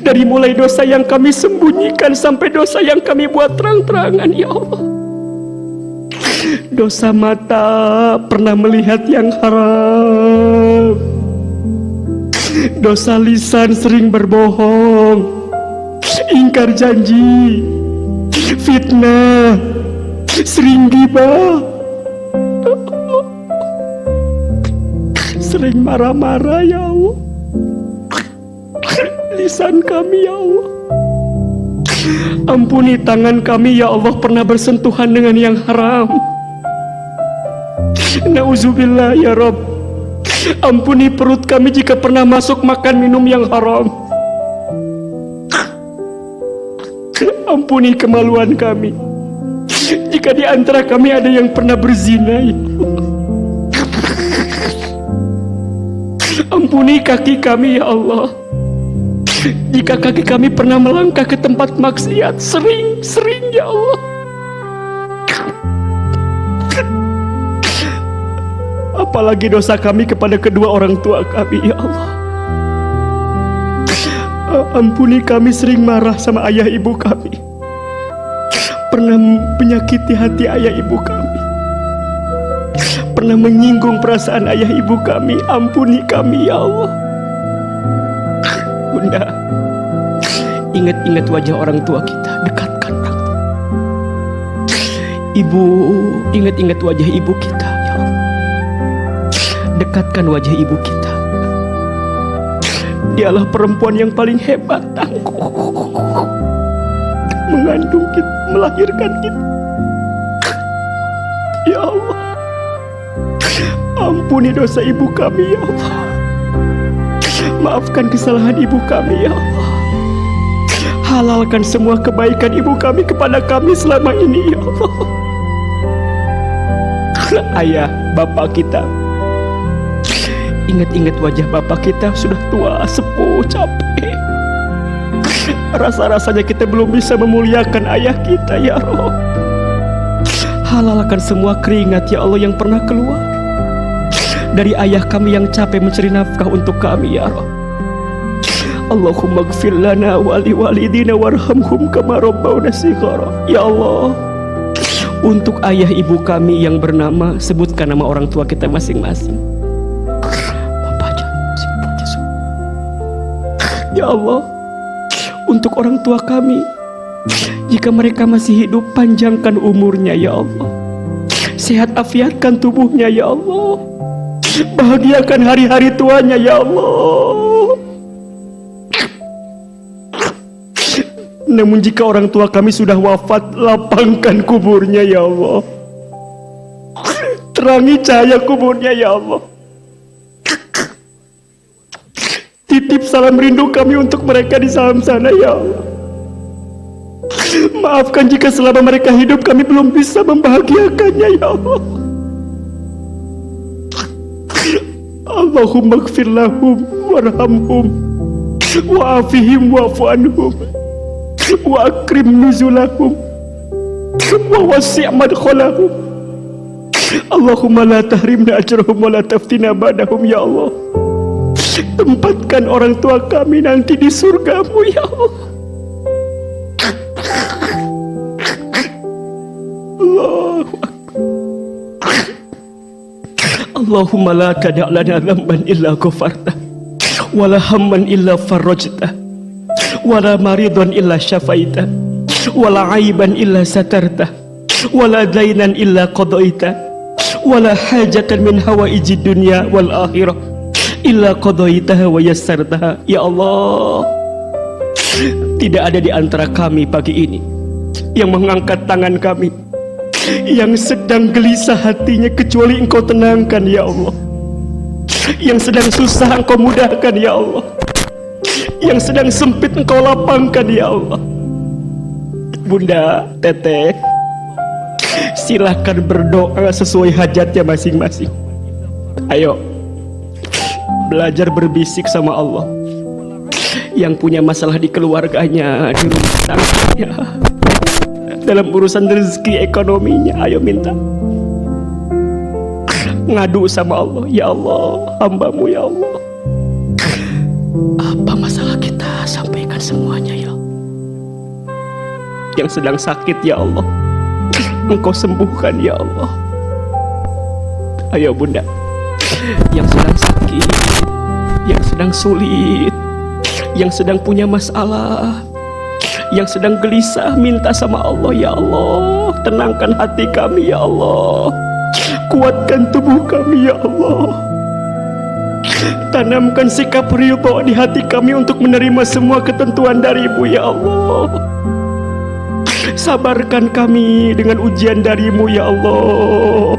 Dari mulai dosa yang kami sembunyikan sampai dosa yang kami buat terang-terangan ya Allah. Dosa mata pernah melihat yang haram, dosa lisan sering berbohong, ingkar janji, fitnah, sering ghibah, sering marah-marah ya Allah. Lisan kami ya Allah. Ampuni tangan kami ya Allah, pernah bersentuhan dengan yang haram. Nauzubillah ya Rabb. Ampuni perut kami jika pernah masuk makan minum yang haram. Ampuni kemaluan kami jika di antara kami ada yang pernah berzina ya Allah. Ampuni kaki kami ya Allah, jika kaki kami pernah melangkah ke tempat maksiat sering ya Allah. Apalagi dosa kami kepada kedua orang tua kami ya Allah. Ampuni kami sering marah sama ayah ibu kami, pernah menyakiti hati ayah ibu kami, pernah menyinggung perasaan ayah ibu kami. Ampuni kami ya Allah. Bunda, ingat-ingat wajah orang tua kita, dekatkan orang tua. Ibu, ingat-ingat wajah ibu kita ya Allah. Dekatkan wajah ibu kita. Dialah perempuan yang paling hebat, tangguh, mengandung kita, melahirkan kita. Ya Allah, ampuni dosa ibu kami ya Allah. Maafkan kesalahan ibu kami ya Allah. Halalkan semua kebaikan ibu kami kepada kami selama ini ya Allah. Ayah, bapak kita, ingat-ingat wajah bapak kita sudah tua, sepuh, capek. Rasa-rasanya kita belum bisa memuliakan ayah kita ya Allah. Halalkan semua keringat ya Allah yang pernah keluar dari ayah kami yang capek mencari nafkah untuk kami ya Allah. Allahumma gfir lana wali walidina warhamhum kama rabbawna shighara. Ya Allah, untuk ayah ibu kami yang bernama, sebutkan nama orang tua kita masing-masing. Bapak aja. Ya Allah, untuk orang tua kami, jika mereka masih hidup, panjangkan umurnya ya Allah. Sehat afiatkan tubuhnya ya Allah. Bahagiakan hari-hari tuanya ya Allah. Namun jika orang tua kami sudah wafat, lapangkan kuburnya ya Allah. Terangi cahaya kuburnya ya Allah. Titip salam rindu kami untuk mereka di salam sana ya Allah. Maafkan jika selama mereka hidup kami belum bisa membahagiakannya ya Allah. Allahumma gfir lahum warhamhum wa'afihim wa'fu anhum wa akrim nuzulahum wa wasi' madkhalahum. Allahumma la tahrimna ajrahum wa la taftina ba'dahum ya Allah. Tempatkan orang tua kami nanti di surgamu ya Allah. Allahu Akbar. Allahumma la tada' lana dhanban illa ghafarta wala hamman illa farajta wala maridan illa syafaita wala aiban illa satarta wala dainan illa qadaita wala hajatan min hawaijid dunya wal akhirah illa qadaitaha wa yassartaha. Ya Allah, tidak ada di antara kami pagi ini yang mengangkat tangan kami yang sedang gelisah hatinya kecuali Engkau tenangkan ya Allah. Yang sedang susah Engkau mudahkan ya Allah. Yang sedang sempit Engkau lapangkan ya Allah. Bunda, Teteh, silahkan berdoa sesuai hajatnya masing-masing. Ayo, belajar berbisik sama Allah. Yang punya masalah di keluarganya, di rumah tangganya, dalam urusan rezeki ekonominya, ayo minta. Ngadu sama Allah. Ya Allah, hamba-Mu ya Allah. Apa masalah kita, sampaikan semuanya ya Allah. Yang sedang sakit ya Allah, Engkau sembuhkan ya Allah. Ayo Bunda, yang sedang sakit, yang sedang sulit, yang sedang punya masalah, yang sedang gelisah, minta sama Allah. Ya Allah, tenangkan hati kami ya Allah. Kuatkan tubuh kami ya Allah. Tanamkan sikap ridha di hati kami untuk menerima semua ketentuan dari-Mu ya Allah. Sabarkan kami dengan ujian dari-Mu ya Allah.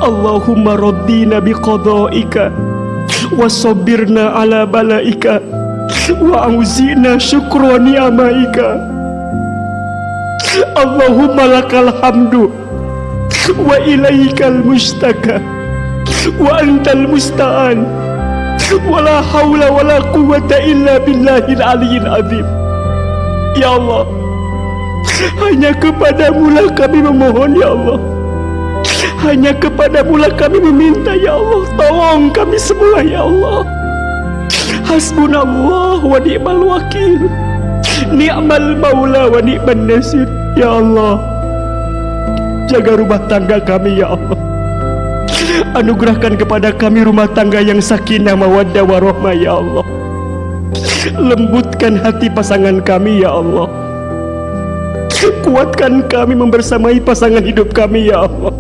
Allahumma raddina biqada'ika wa sabirna ala bala'ika wa auzina syukra ni'amaika. Allahumma lakal hamdu wa ilaikal mustaka wa antal musta'an wa la hawla wa la quwwata illa billahil aliyyil azim. Ya Allah, hanya kepadamu lah kami memohon ya Allah. Hanya kepadamu lah kami meminta ya Allah. Tolong kami semua ya Allah. Hasbunallah wa ni'mal wakil, ni'mal maula wa ni'man nasir. Ya Allah, jaga rumah tangga kami ya Allah. Anugerahkan kepada kami rumah tangga yang sakinah mawaddah warahmah ya Allah. Lembutkan hati pasangan kami ya Allah. Kuatkan kami membersamai pasangan hidup kami ya Allah.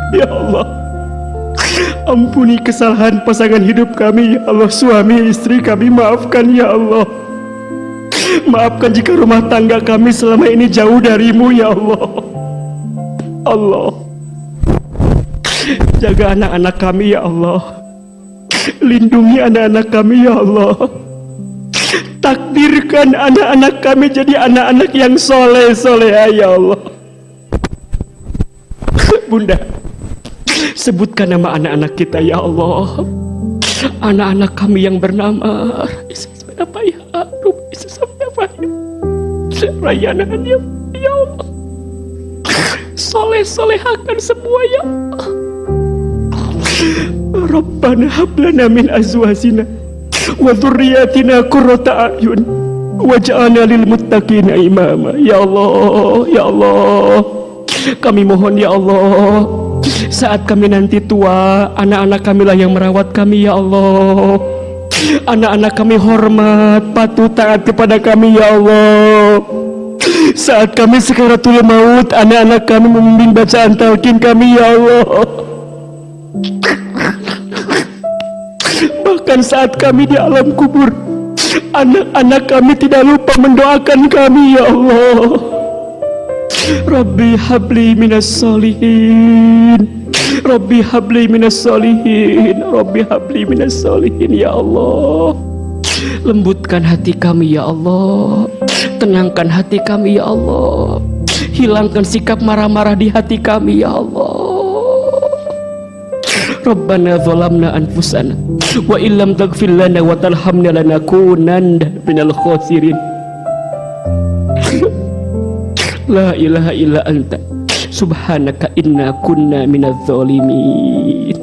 Ya Allah, ampuni kesalahan pasangan hidup kami ya Allah. Suami istri kami maafkan ya Allah. Maafkan jika rumah tangga kami selama ini jauh dari-Mu ya Allah. Allah, jaga anak-anak kami ya Allah. Lindungi anak-anak kami ya Allah. Takdirkan anak-anak kami jadi anak-anak yang soleh-soleh ya Allah. Bunda, sebutkan nama anak-anak kita ya Allah. Anak-anak kami yang bernama apa ya? Rayanan ya Allah. Soleh-solehakan semua ya Allah. Rabbana hablana min azwajina wa dzurriyyatina qurrata a'yun waj'alna lil muttaqina imama. Ya Allah, ya Allah, kami mohon ya Allah, saat kami nanti tua, anak-anak kami lah yang merawat kami ya Allah. Anak-anak kami hormat, patuh, taat kepada kami ya Allah. Saat kami sekaratul maut, anak-anak kami membimbing bacaan talqin kami ya Allah. Bahkan saat kami di alam kubur, anak-anak kami tidak lupa mendoakan kami ya Allah. Rabbi habli minas solihin, Rabbi habli minas solihin, Rabbi habli minas solihin ya Allah. Lembutkan hati kami ya Allah. Tenangkan hati kami ya Allah. Hilangkan sikap marah-marah di hati kami ya Allah. Rabbana zalamna anfusana wa illam taghfir lana wa tarhamna lanakunanna minal khasirin. La ilaha illa anta subhanaka inna kunna minadz zalimin.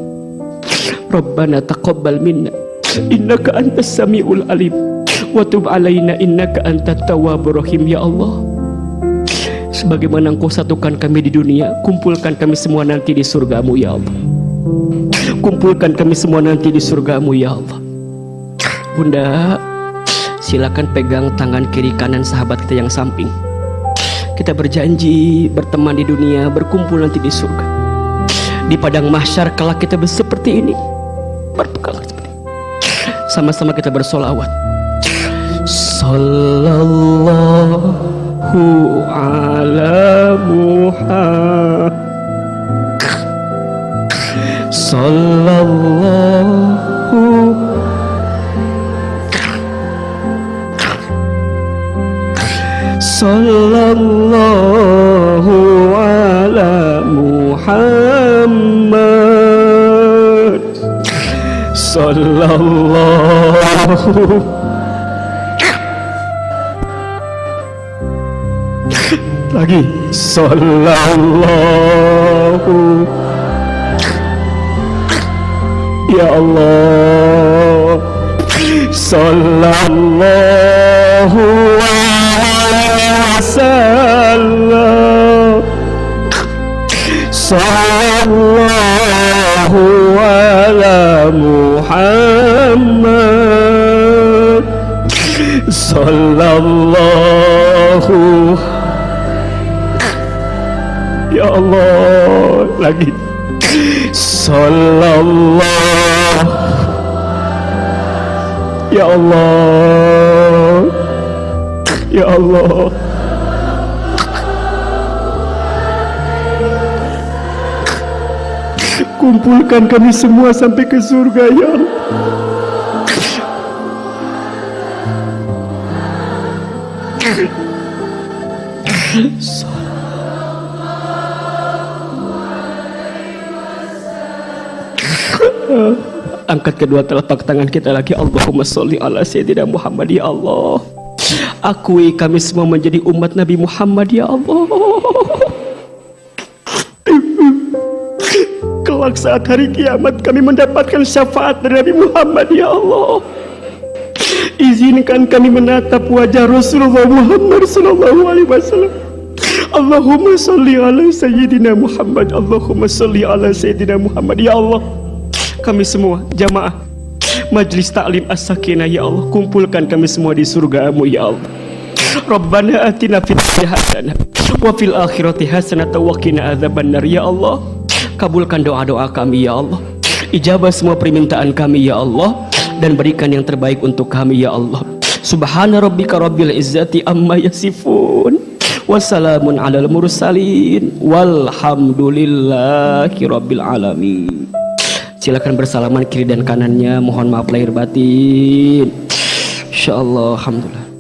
Rabbana taqabbal minna innaka antas samiul alim wa tub alaina innaka antat tawwabur rahim. Ya Allah, sebagaimana Engkau satukan kami di dunia, kumpulkan kami semua nanti di surgamu ya Allah. Kumpulkan kami semua nanti di surgamu ya Allah. Bunda, silakan pegang tangan kiri kanan sahabat kita yang samping. Kita berjanji berteman di dunia, berkumpul nanti di surga. Di padang mahsyar kelak kita seperti ini, berpegang seperti ini. Sama-sama kita bersolawat. Sallallahu ala Muhammad. Sallallahu Sallallahu ala Muhammad. Sallallahu lagi. Sallallahu. Ya Allah. Sallallahu wasallam. Sallallahu ala Muhammad. Sallallahu. Ya Allah, lagi. Sallallahu. Ya Allah. Ya Allah. Kumpulkan kami semua sampai ke surga ya Allah. Angkat kedua telapak tangan kita lagi. Allahumma sholli ala Sayyidina Muhammad. Ya Allah, akui kami semua menjadi umat Nabi Muhammad ya Allah. Kelak saat hari kiamat kami mendapatkan syafaat dari Nabi Muhammad ya Allah. Izinkan kami menatap wajah Rasulullah Muhammad sallallahu alaihi wasallam. Allahumma sholli ala Sayyidina Muhammad. Allahumma sholli ala Sayyidina Muhammad. Ya Allah, kami semua jamaah Majlis Ta'lim As-Sakinah ya Allah, kumpulkan kami semua di surga-Mu ya Allah. Rabbana atina fid dunya hasanah wa fil akhirati hasanah wa qina adzabannar. Ya Allah, kabulkan doa-doa kami ya Allah. Ijabah semua permintaan kami ya Allah, dan berikan yang terbaik untuk kami ya Allah. Subhana rabbika rabbil izzati amma yasifun, wassalamun alal mursalin, walhamdulillahi rabbil alamin. Silakan bersalaman kiri dan kanannya. Mohon maaf lahir batin. Insyaallah. Alhamdulillah.